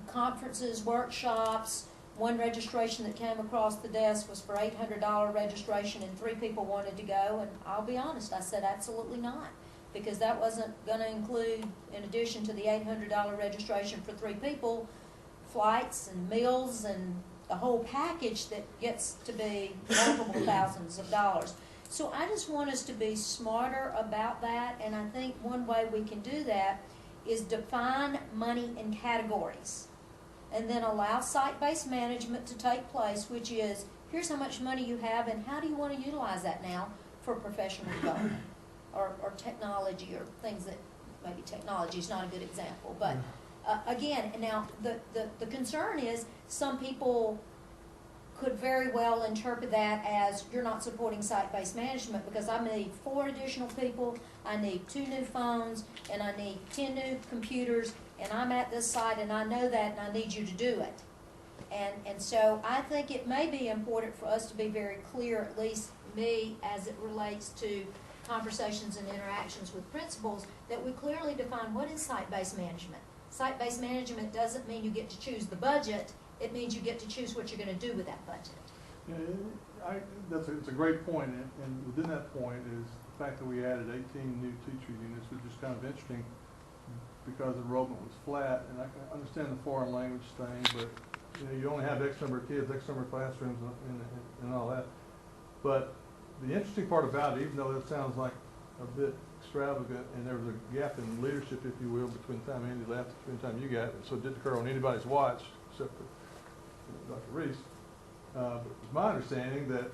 conferences, workshops. One registration that came across the desk was for $800 registration and 3 people wanted to go, and I'll be honest, I said absolutely not. because that wasn't gonna include, in addition to the $800 registration for 3 people, flights and meals and the whole package that gets to be multiple thousands of dollars. So I just want us to be smarter about that, and I think one way we can do that is define money in categories, and then allow site-based management to take place, which is, here's how much money you have, and how do you want to utilize that now for professional development, or technology, or things that, maybe technology is not a good example, but again, and now the concern is some people could very well interpret that as you're not supporting site-based management because I need 4 additional people, I need 2 new phones, and I need 10 new computers, and I'm at this site and I know that and I need you to do it. And so I think it may be important for us to be very clear, at least me, as it relates to conversations and interactions with principals, that we clearly define what is site-based management. Site-based management doesn't mean you get to choose the budget, it means you get to choose what you're gonna do with that budget. Yeah, it's a great point, and within that point is the fact that we added 18 new teacher units, which is kind of interesting because enrollment was flat, and I can understand the foreign language thing, but you only have X number of kids, X number of classrooms, and all that. But the interesting part about it, even though that sounds like a bit extravagant, and there was a gap in leadership, if you will, between the time Andy left and the time you got it, so it didn't occur on anybody's watch, except for Dr. Reese. But it's my understanding that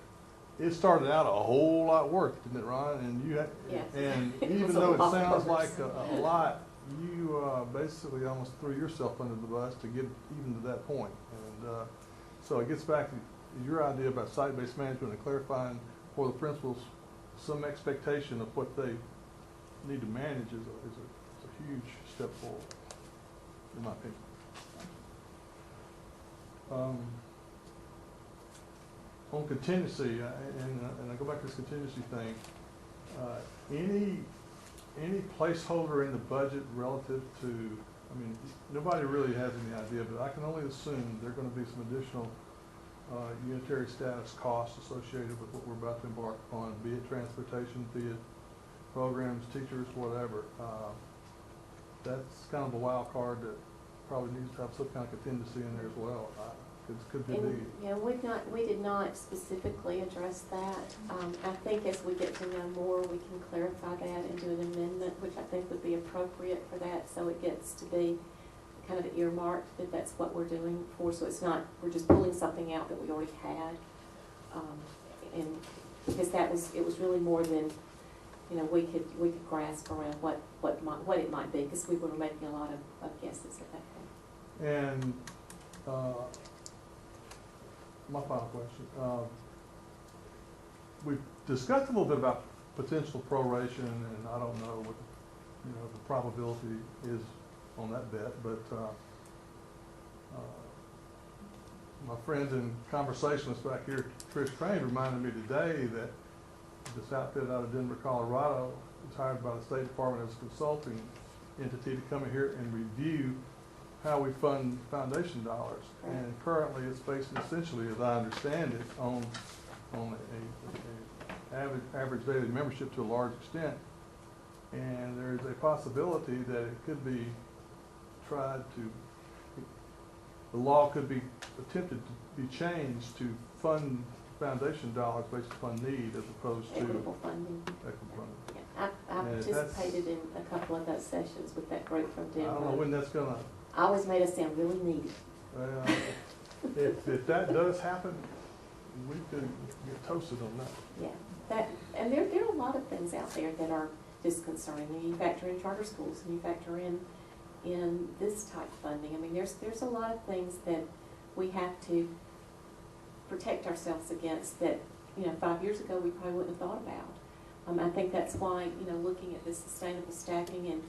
it started out a whole lot of work, didn't it, Ron? And Yes. and It even was though a it lot sounds of like work. a lot, you basically almost threw yourself under the bus to get even to that point. And so it gets back to your idea about site-based management and clarifying for the principals some expectation of what they need to manage is a huge step forward, in my opinion. On contingency, and I go back to this contingency thing, any placeholder in the budget relative to, I mean, nobody really has any idea, but I can only assume there are going to be some additional unitary status costs associated with what we're about to embark upon, be it transportation, be it programs, teachers, whatever. That's kind of a wild card that probably needs to have some kind of contingency in there as well. It could be big. And, yeah, we did not specifically address that. I think as we get to know more, we can clarify that and do an amendment, which I think would be appropriate for that, so it gets to be kind of earmarked that that's what we're doing for, so it's not, we're just pulling something out that we already had. And because it was really more than, we could grasp around what it might be, because we were making a lot of guesses at that point. And my final question. We've discussed a little bit about potential proration, and I don't know what the probability is on that bet, but my friends in conversations back here, Trish Crane, reminded me today that this outfit out of Denver, Colorado, was hired by the State Department as a consulting entity to come in here and review how we fund foundation dollars. And currently it's based essentially, as I understand it, on a average daily membership to a large extent. And there's a possibility that it could be tried to, the law could be attempted to be changed to fund foundation dollars based upon need as opposed to Equitable funding. equitable funding. Yeah, I participated in a couple of those sessions with that group from I Denver. don't know when that's gonna, I always made us sound really needy. if that does happen, we could get toasted on that. Yeah, and there are a lot of things out there that are disconcerting. You factor in charter schools, and you factor in this type funding. I mean, there's a lot of things that we have to protect ourselves against that 5 years ago we probably wouldn't have thought about. I think that's why looking at this sustainable staffing, and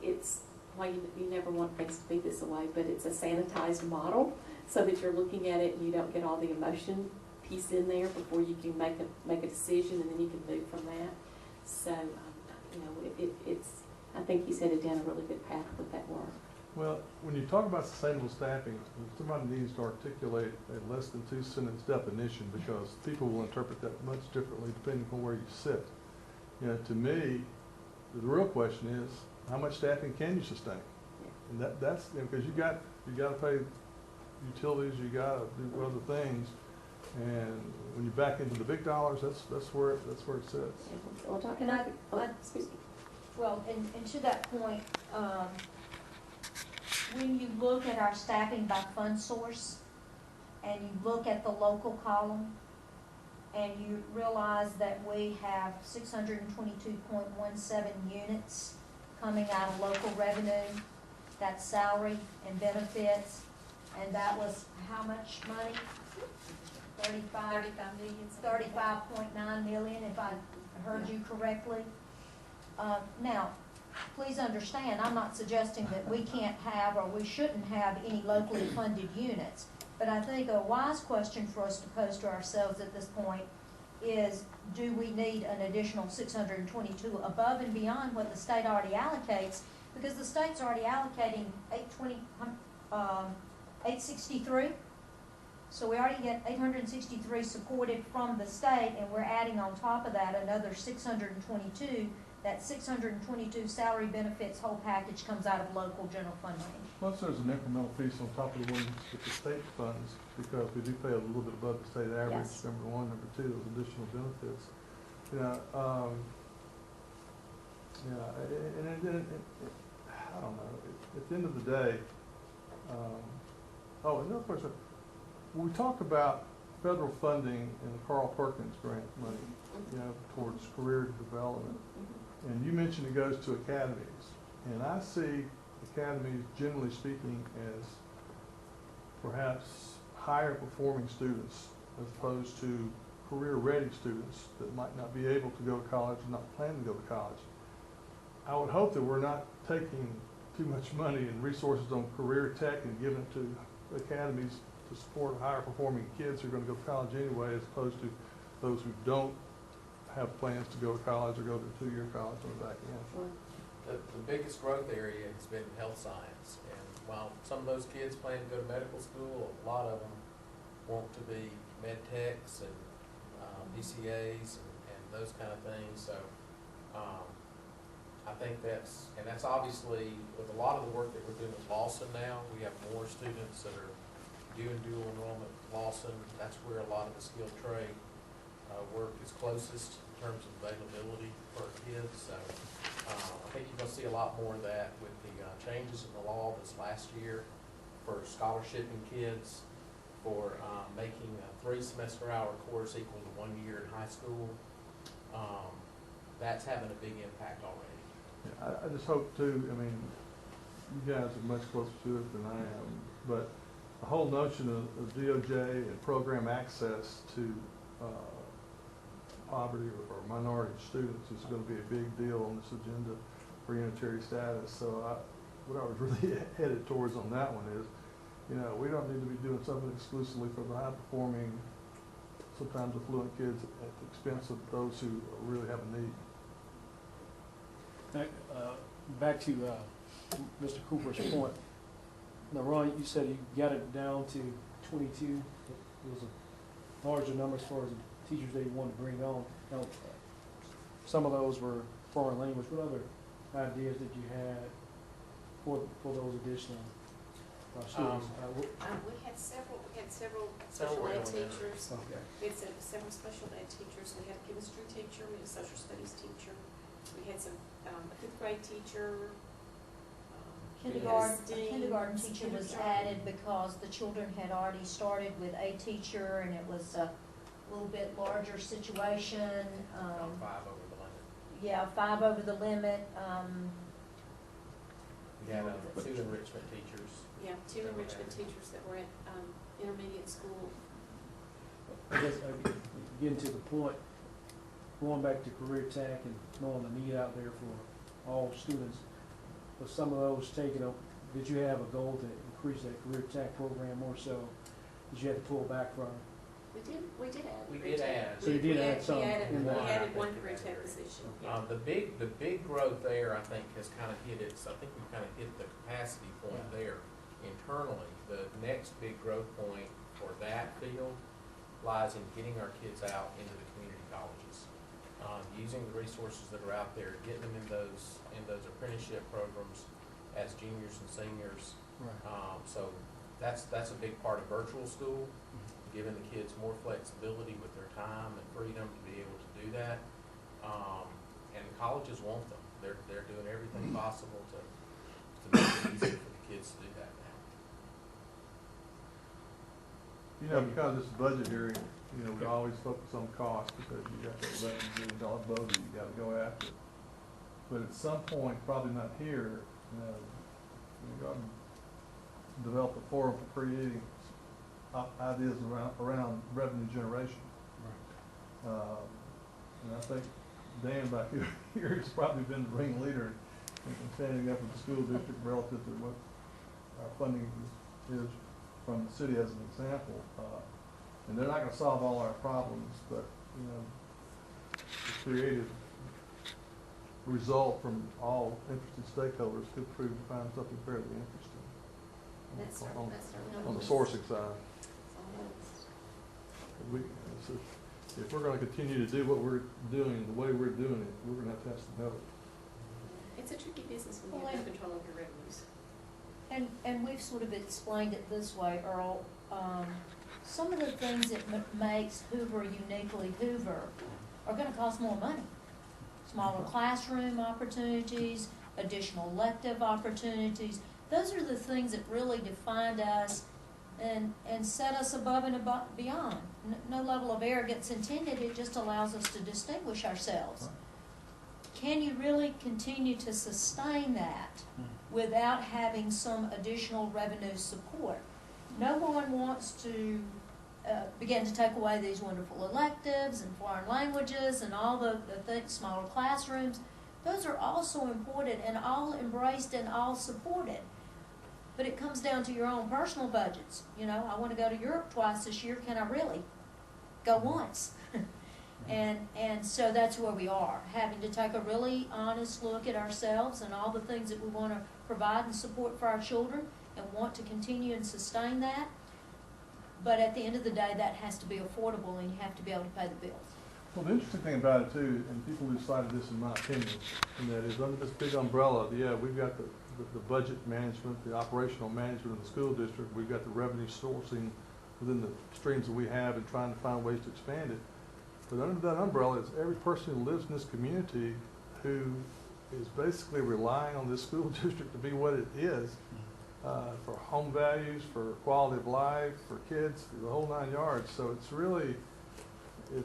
it's why you never want things to be this way, but it's a sanitized model so that you're looking at it and you don't get all the emotion piece in there before you can make a decision, and then you can move from that. So it's I think you set it down a really good path with that work. Well, when you talk about sustainable staffing, somebody needs to articulate a less than 2-sentence definition, because people will interpret that much differently depending on where you sit. To me, the real question is, how much staffing can you sustain? And that's, because you gotta pay utilities, you gotta do other things, and when you back into the big dollars, that's where it sits. We'll talk And about, excuse me. Well, and to that point, when you look at our staffing by fund source, and you look at the local column, and you realize that we have 622.17 units coming out of local revenue, that's salary and benefits, and that was how much money? 35.9 million, if I heard you correctly. Now, please understand, I'm not suggesting that we can't have or we shouldn't have any locally funded units. But I think a wise question for us to pose to ourselves at this point is, do we need an additional 622 above and beyond what the state already allocates? Because the state's already allocating 863. So we already get 863 supported from the state, and we're adding on top of that another 622. That 622 salary benefits whole package comes out of local general fund money. Plus, there's an incremental piece on top of the ones that the state funds, because we do pay a little bit above the state average, Yes. number one. Number two, those additional benefits. And I don't know, at the end of the day, another question. When we talk about federal funding and the Carl Perkins grant money, towards career development, and you mentioned it goes to academies, and I see academies, generally speaking, as perhaps higher performing students as opposed to career-ready students that might not be able to go to college and not plan to go to college. I would hope that we're not taking too much money and resources on career tech and giving it to academies to support higher performing kids who are going to go to college anyway, as opposed to those who don't have plans to go to college or go to a two-year college on the back end. The biggest growth area has been health science, and while some of those kids plan to go to medical school, a lot of them want to be med techs and BCAs and those kind of things. So I think that's obviously, with a lot of the work that we're doing with Lawson now, we have more students that are doing dual enrollment with Lawson. That's where a lot of the skilled trade work is closest in terms of availability for kids. So I think you're going to see a lot more of that with the changes in the law this last year for scholarshiping kids, for making a 3-semester-hour course equal to 1 year in high school. That's having a big impact already. Yeah, I just hope too, I mean, you guys are much closer to it than I am, but the whole notion of DOJ and program access to poverty or minority students is going to be a big deal on this agenda for unitary status. So what I was really headed towards on that one is, we don't need to be doing something exclusively for the high-performing, sometimes affluent kids at the expense of those who really have a need. Back to Mr. Cooper's point. Now, Ron, you said you got it down to 22. It was a larger number as far as the teachers they wanted to bring on. Now, some of those were foreign language. What other ideas did you have for those additional students? We had several Several special ed were going in. teachers. Okay. We had several special ed teachers. We had a chemistry teacher, we had a social studies teacher. We had some, a 5th grade teacher. A STEAM, kindergarten teacher was kindergarten. added because the children had already started with a teacher, and it was a little bit larger situation. 5 over the limit. Yeah, 5 over the limit. We had 2 enrichment teachers. Yeah, 2 enrichment teachers that were at intermediate school. I guess getting to the point, going back to career tech and knowing the need out there for all students, with some of those taken up, did you have a goal to increase that career tech program more so? Did you have to pull back from? We did add. We career did tech. add. So you did add some We added in that. one career tech position, yeah. The big growth there, I think, has kind of hit its, I think we've kind of hit the capacity point there internally. The next big growth point for that field lies in getting our kids out into the community colleges. using the resources that are out there, getting them in those apprenticeship programs as juniors and seniors. Right. So that's a big part of virtual school, giving the kids more flexibility with their time and freedom to be able to do that. And colleges want them. They're doing everything possible to make it easy for the kids to do that now. You know, because it's a budget hearing, you know, we always focus on cost because you got that $11 million bogey you gotta go after. But at some point, probably not here, you know, we got to develop a forum for creating ideas around revenue generation. And I think Dan back here has probably been the ringleader in standing up with the school district relative to what our funding is from the city as an example. And they're not gonna solve all our problems, but, you know, the creative result from all interested stakeholders could prove to find something fairly interesting. That's certainly On the sourcing side. If we're gonna continue to do what we're doing, the way we're doing it, we're gonna have some help. It's a tricky business when you have no control of your revenues. And we've sort of explained it this way, Earl. Some of the things that makes Hoover uniquely Hoover are gonna cost more money. Smaller classroom opportunities, additional elective opportunities. Those are the things that really defined us and set us above and beyond. No level of arrogance intended, it just allows us to distinguish ourselves. Can you really continue to sustain that without having some additional revenue support? No one wants to begin to take away these wonderful electives and foreign languages and all the smaller classrooms. Those are all so important and all embraced and all supported. But it comes down to your own personal budgets. You know, I want to go to Europe twice this year. Can I really go once? And so that's where we are, having to take a really honest look at ourselves and all the things that we want to provide and support for our children and want to continue and sustain that. But at the end of the day, that has to be affordable and you have to be able to pay the bills. Well, the interesting thing about it too, and people who cited this in my opinion, and that is under this big umbrella, yeah, we've got the budget management, the operational management of the school district, we've got the revenue sourcing within the streams that we have and trying to find ways to expand it. But under that umbrella is every person who lives in this community who is basically relying on this school district to be what it is, for home values, for quality of life, for kids, the whole 9 yards. So it's really, you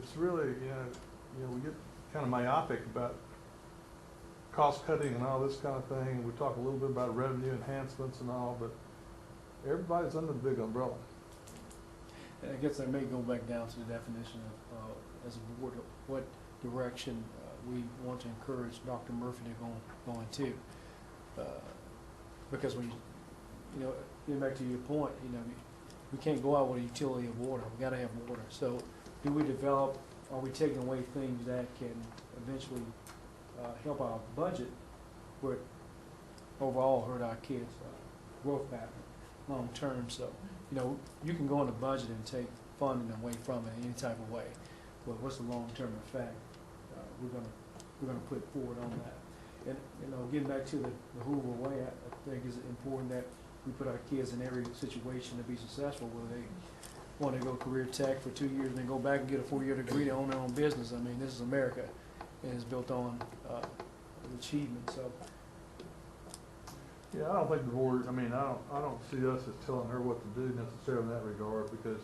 know, we get kind of myopic about cost cutting and all this kind of thing. We talk a little bit about revenue enhancements and all, but everybody's under the big umbrella. And I guess I may go back down to the definition of, as a board, what direction we want to encourage Dr. Murphy to go into. Because when you know, getting back to your point, you know, we can't go out with a utility of water. We got to have water. So, do we develop? Are we taking away things that can eventually help our budget, but overall hurt our kids' growth pattern long term? So, you know, you can go on the budget and take funding away from it in any type of way. But what's the long term effect? We're gonna put forward on that. And you know, getting back to the Hoover way, I think it's important that we put our kids in every situation to be successful, whether they want to go career tech for 2 years and then go back and get a 4-year degree to own their own business. I mean, this is America, and it's built on achievement. So, Yeah, I don't think the board, I mean, I don't see us as telling her what to do necessarily in that regard, because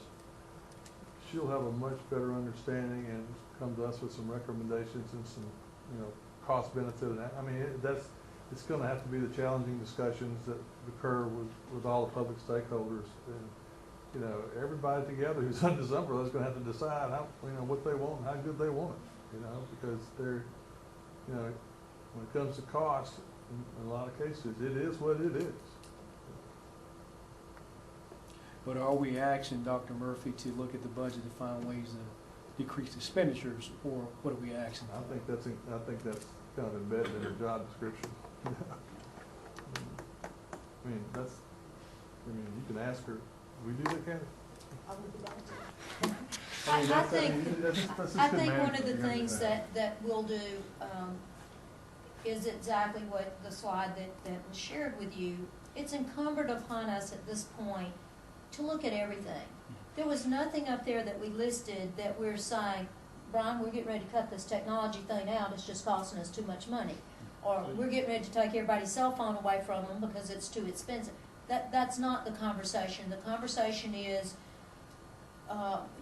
she'll have a much better understanding and come to us with some recommendations and some, you know, cost benefit. And I mean, it's going to have to be the challenging discussions that occur with all the public stakeholders, and you know, everybody together who's under this umbrella is going to have to decide how, you know, what they want and how good they want it, you know, because they're, you know, when it comes to cost, in a lot of cases, it is what it is. but are we asking Dr. Murphy to look at the budget to find ways to decrease expenditures, or what are we asking? I think that's kind of embedded in her job description. I mean, you can ask her. We do that, Kathy? I would like to. I think, that's just I good think one of management. the You gotta do things that we'll do, is exactly what the slide that was shared with you. It's incumbent upon us at this point to look at everything. There was nothing up there that we listed that we're saying, Brian, we're getting ready to cut this technology thing out, it's just costing us too much money. Or we're getting ready to take everybody's cell phone away from them because it's too expensive. That's not the conversation. The conversation is,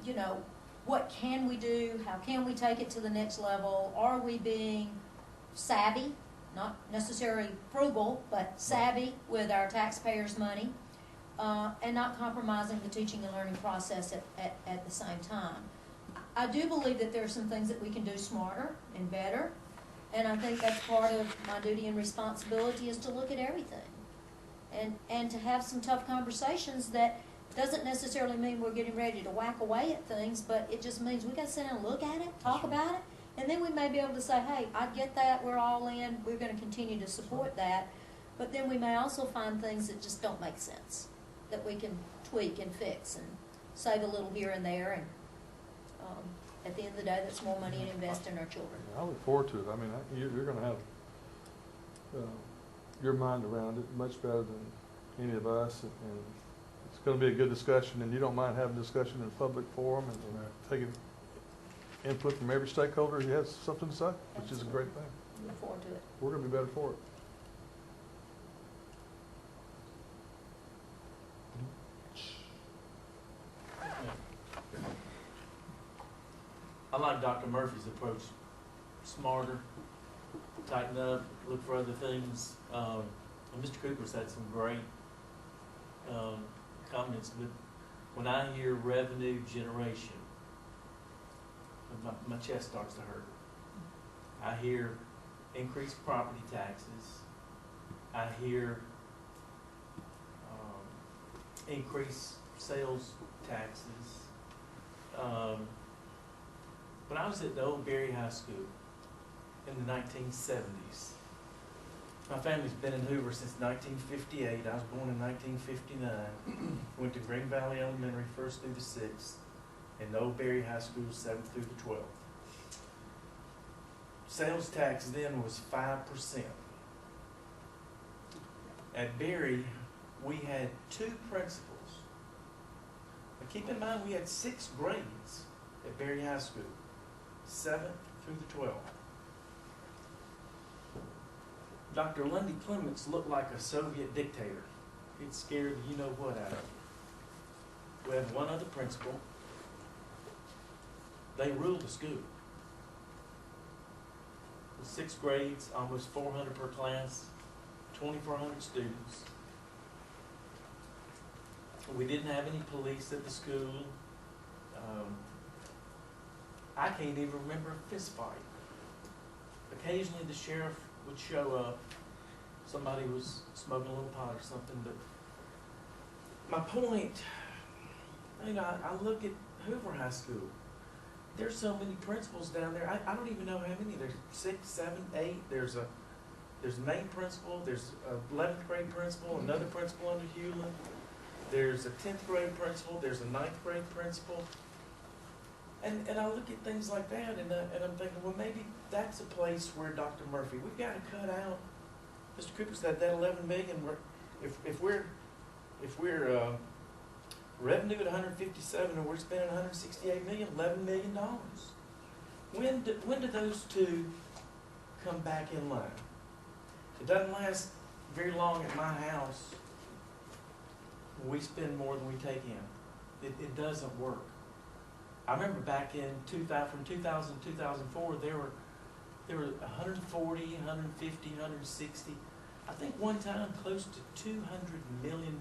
you know, what can we do? How can we take it to the next level? Are we being savvy, not necessarily frugal, but savvy with our taxpayers' money, and not compromising the teaching and learning process at the same time? I do believe that there are some things that we can do smarter and better, and I think that's part of my duty and responsibility is to look at everything and to have some tough conversations. That doesn't necessarily mean we're getting ready to whack away at things, but it just means we got to sit down and look at it, talk about it, and then we may be able to say, hey, I get that, we're all in, we're going to continue to support that, but then we may also find things that just don't make sense, that we can tweak and fix and save a little here and there, and at the end of the day, that's more money to invest in our children. I look forward to it. I mean, you're gonna have your mind around it much better than any of us, and it's gonna be a good discussion, and you don't mind having a discussion in a public forum and taking input from every stakeholder who has something to say, which is a great thing. Look forward to it. We're gonna be better for it. I like Dr. Murphy's approach. Smarter, tighten up, look for other things. And Mr. Cooper's had some great comments, but when I hear revenue generation, my chest starts to hurt. I hear increased property taxes. I hear increased sales taxes. When I was at the old Berry High School in the 1970s, my family's been in Hoover since 1958. I was born in 1959. Went to Green Valley Elementary 1st through the 6th, and the old Berry High School 7th through the 12th. Sales tax then was 5%. At Berry, we had 2 principals. But keep in mind, we had 6 grades at Berry High School, 7th through the 12th. Dr. Lundy Clements looked like a Soviet dictator. It scared the you-know-what out of him. We had one other principal. They ruled the school. The 6 grades, almost 400 per class, 2,400 students. We didn't have any police at the school. I can't even remember a fist fight. Occasionally the sheriff would show up. Somebody was smoking a little pot or something, but my point, you know, I look at Hoover High School. There's so many principals down there. I don't even know how many. There's 6, 7, 8. There's a main principal. There's a 11th grade principal. Another principal under Hewlin. There's a 10th grade principal. There's a 9th grade principal. And I look at things like that, and I'm thinking, well, maybe that's a place where Dr. Murphy, we've got to cut out. Mr. Cooper said that 11 million. If we're revenue at 157 and we're spending 168 million, $11 million. When do those two come back in line? It doesn't last very long at my house. We spend more than we take in. It doesn't work. I remember back in 2000, from 2000 to 2004, there were 140, 150, 160. I think one time close to $200 million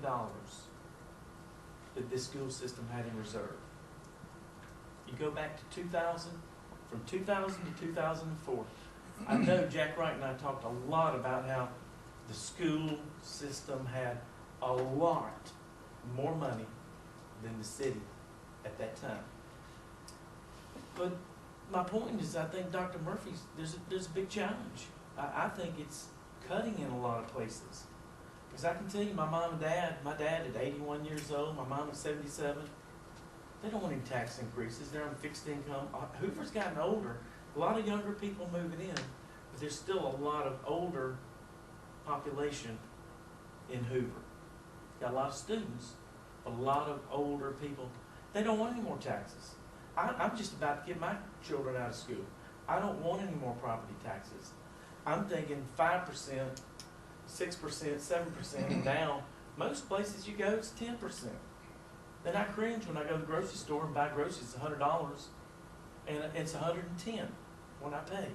that this school system had in reserve. You go back to 2000, from 2000 to 2004. I know Jack Wright and I talked a lot about how the school system had a lot more money than the city at that time. But my point is, I think Dr. Murphy's, there's a big challenge. I think it's cutting in a lot of places. Because I can tell you, my mom and dad, my dad at 81 years old, my mom at 77, They don't want any tax increases. They're on fixed income. Hoover's gotten older. A lot of younger people moving in, but there's still a lot of older population in Hoover. Got a lot of students, a lot of older people. They don't want any more taxes. I'm just about to get my children out of school. I don't want any more property taxes. I'm thinking 5%, 6%, 7%, and now most places you go, it's 10%. Then I cringe when I go to the grocery store and buy groceries. It's $100, and it's $110 when I pay.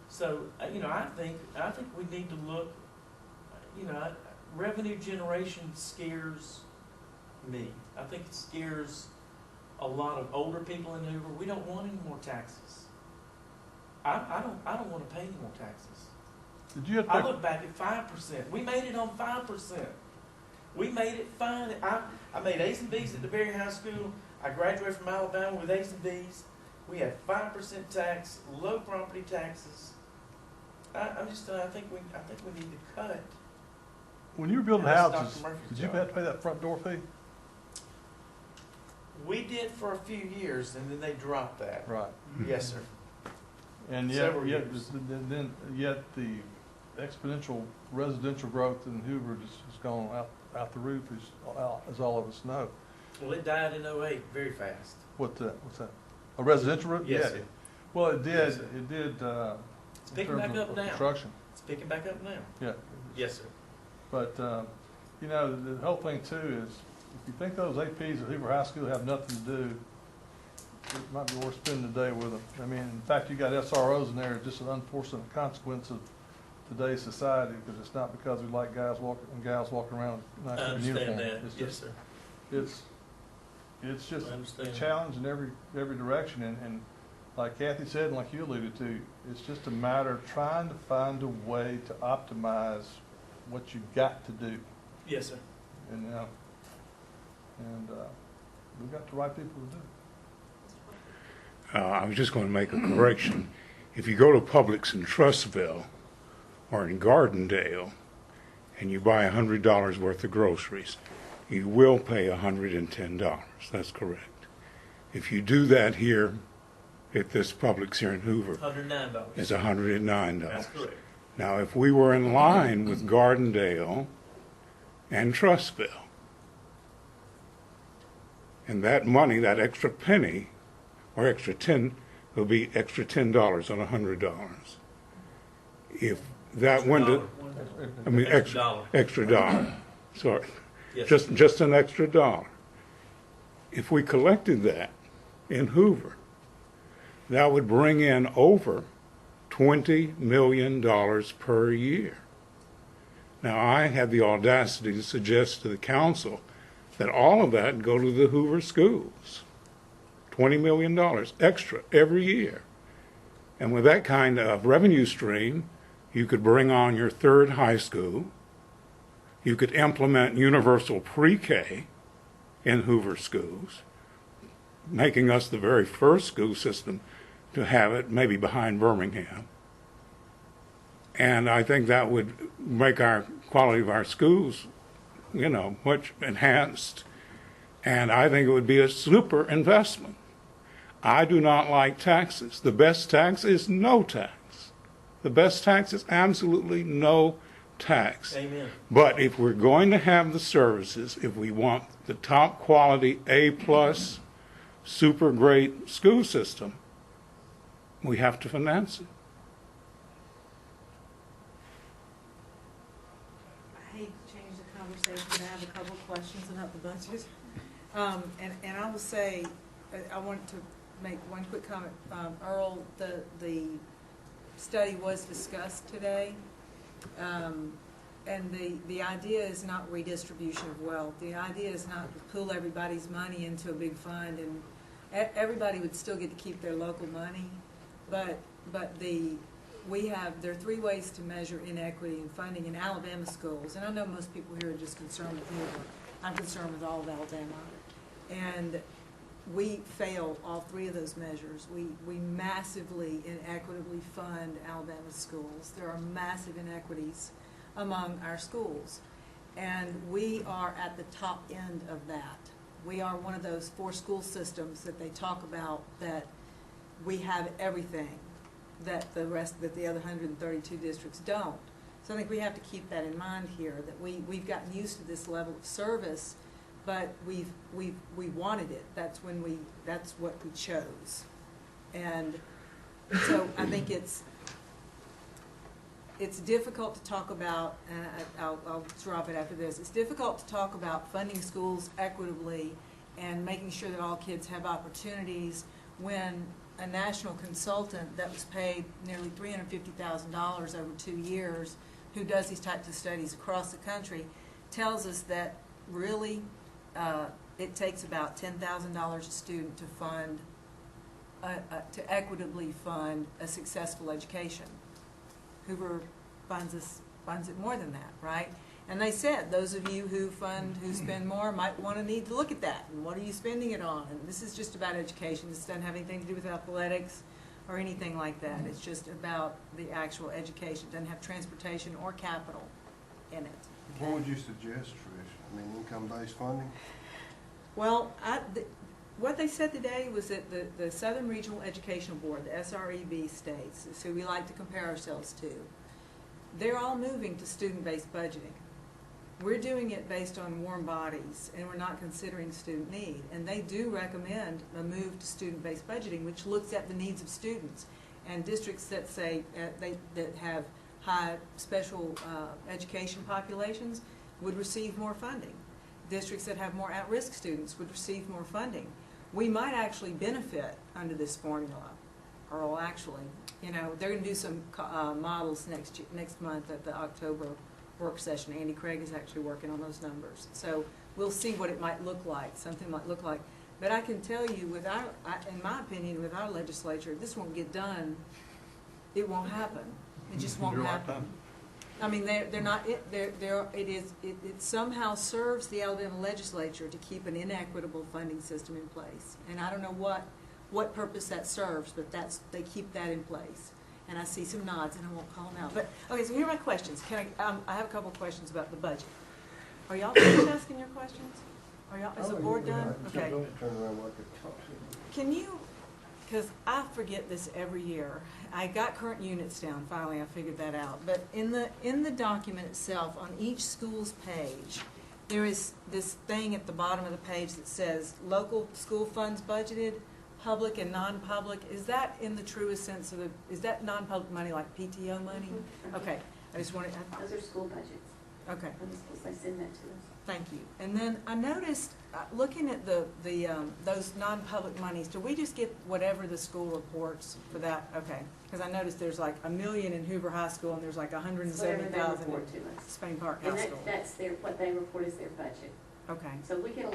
So I think we need to look. Revenue generation scares me. I think it scares a lot of older people in Hoover. We don't want any more taxes. I don't want to pay any more taxes. Did you have I to, look back at 5%. We made it on 5%. We made it fine. I made A's and B's at the Berry High School. I graduated from Alabama with A's and B's. We had 5% tax, low property taxes. I think we need to cut. when you were building And that's houses, Dr. Murphy's did you job. have to pay that front door fee? We did for a few years, and then they dropped that. Right. Yes, sir. And Several years. yet the exponential residential growth in Hoover just has gone out the roof, as all of us know. Well, it died in '08 very fast. What's that? A residential roof? Yes, Yeah. sir. Well, it did, Yes, sir. it did, It's in picking terms back of up now. construction. It's picking back up now. Yeah. Yes, sir. But, the whole thing too is, if you think those APs at Hoover High School have nothing to do, it might be worth spending the day with them. I mean, in fact, you got SROs in there, just an unfortunate consequence of today's society, because it's not because we like guys and gals walking around I in understand uniform. that. It's Yes, just, sir. it's just I a understand. challenge in every direction, and like Kathy said, and like you alluded to, it's just a matter of trying to find a way to optimize what you've got to do, Yes, sir. and we've got the right people to do it. I was just going to make a correction. If you go to Publix in Trussville or in Gardendale and you buy $100 worth of groceries, you will pay $110. That's correct. If you do that here at this Publix here in Hoover, $109. it's $109. That's correct. Now, if we were in line with Gardendale and Trussville, and that money, that extra penny, or extra 10, will be extra $10 on $100. If that went to, extra dollar, sorry, Yes. just an extra dollar. If we collected that in Hoover, that would bring in over $20 million per year. Now, I have the audacity to suggest to the council that all of that go to the Hoover schools. $20 million extra every year. And with that kind of revenue stream, you could bring on your third high school. You could implement universal pre-K in Hoover schools, making us the very first school system to have it, maybe behind Birmingham. And I think that would make our quality of our schools, much enhanced. And I think it would be a super investment. I do not like taxes. The best tax is no tax. The best tax is absolutely no tax. Amen. But if we're going to have the services, if we want the top quality A+, super great school system, we have to finance it. I hate to change the conversation, but I have a couple of questions about the budget. And I will say, I want to make one quick comment. Earl, the study was discussed today. And the idea is not redistribution of wealth. The idea is not to pool everybody's money into a big fund, and everybody would still get to keep their local money. But there are three ways to measure inequity in funding in Alabama schools. And I know most people here are just concerned with Hoover. I'm concerned with all of Alabama. And we fail all three of those measures. We massively inequitably fund Alabama schools. There are massive inequities among our schools. And we are at the top end of that. We are one of those 4 school systems that they talk about that we have everything that the other 132 districts don't. So I think we have to keep that in mind here, that we've gotten used to this level of service, but we wanted it. That's what we chose. And so I think it's difficult to talk about, and I'll drop it after this, it's difficult to talk about funding schools equitably and making sure that all kids have opportunities when a national consultant that was paid nearly $350,000 over 2 years, who does these types of studies across the country, tells us that really it takes about $10,000 a student to fund, to equitably fund a successful education. Hoover funds it more than that, right? And they said, those of you who spend more might want to need to look at that. And what are you spending it on? And this is just about education. This doesn't have anything to do with athletics or anything like that. It's just about the actual education. It doesn't have transportation or capital in it. What would you suggest, Trish? I mean, income-based funding? Well, what they said today was that the Southern Regional Educational Board, the SREB states, is who we like to compare ourselves to, they're all moving to student-based budgeting. We're doing it based on warm bodies, and we're not considering student need. And they do recommend a move to student-based budgeting, which looks at the needs of students. And districts that say that have high special education populations would receive more funding. Districts that have more at-risk students would receive more funding. We might actually benefit under this formula, or will actually, you know, they're going to do some models next month at the October work session. Andy Craig is actually working on those numbers. So we'll see what it might look like, something might look like. But I can tell you, in my opinion, with our legislature, this won't get done. It won't happen. It just won't happen. I mean, they're not. It somehow serves the Alabama legislature to keep an inequitable funding system in place, and I don't know what purpose that serves, but they keep that in place. And I see some nods, and I won't call them out. But okay, so here are my questions. I have a couple of questions about the budget. Are y'all finished asking your questions? Are y'all? Is the board done? Okay. Turn around like a... Can you? Because I forget this every year. I got current units down. Finally, I figured that out. But in the document itself, on each school's page, there is this thing at the bottom of the page that says local school funds budgeted, public and non-public. Is that in the truest sense of is that non-public money like PTO money? Mm-hmm. Okay. I just wanted. Those are school budgets. Okay. And the schools, they send that to us. Thank you. And then I noticed, looking at those non-public monies, do we just get whatever the school reports for that? Okay. Because I noticed there's like $1 million in Hoover High School, and there's like 170,000 in Spain Park High School. And that's what they report is their budget. Okay. So we get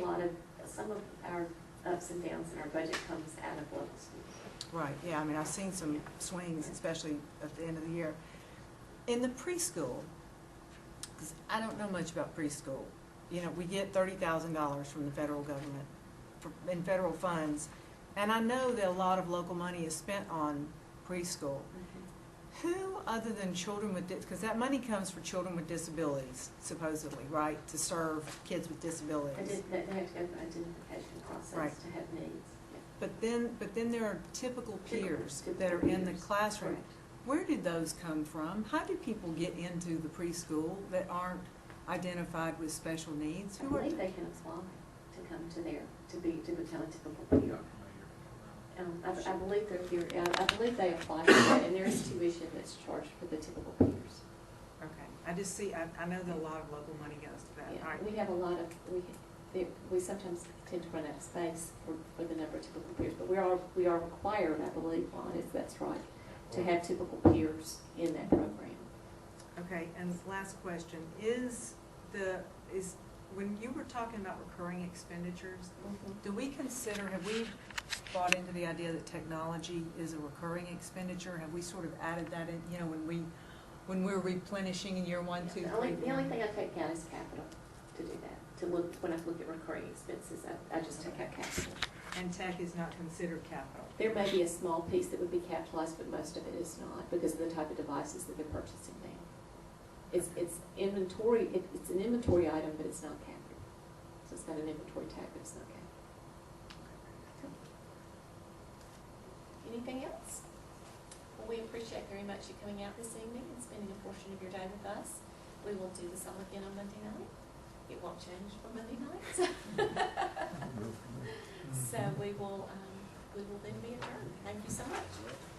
some of our ups and downs in our budget comes out of local schools. Right. Yeah. I mean, I've seen some swings, especially at the end of the year. In the preschool, because I don't know much about preschool. You know, we get $30,000 from the federal government in federal funds, and I know that a lot of local money is spent on preschool. Mm-hmm. Who, other than children with, because that money comes for children with disabilities, supposedly, right, to serve kids with disabilities. They have to go through an identification process Right. to have needs. Yeah. But then there are typical peers that are in the classroom. Correct. Where did those come from? How do people get into the preschool that aren't identified with special needs? I believe they can apply to come to become a typical peer. I believe they're here. I believe they apply for that, and there is tuition that's charged for the typical peers. Okay, I just see. I know that a lot of local money goes to that. Yeah, All right. we have a lot of we sometimes tend to run out of space for the number of typical peers, but we are required, I believe, Ron, if that's right, to have typical peers in that program. Okay, and last question, when you were talking about recurring expenditures, do we consider, have we bought into the idea that technology is a recurring expenditure? Have we sort of added that in, you know, when we're replenishing in year 1, 2, 3? The only thing I take out is capital to do that. When I look at recurring expenses, I just take out capital. And tech is not considered capital? There may be a small piece that would be capitalized, but most of it is not because of the type of devices that they're purchasing now. It's inventory. It's an inventory item, but it's not capital. So it's got an inventory tag, but it's not capital. appreciate very much you coming out this evening and spending a portion of your day with us. We will do this all again on Monday night. It won't change for Monday nights. So we will then be adjourned. Thank you so much.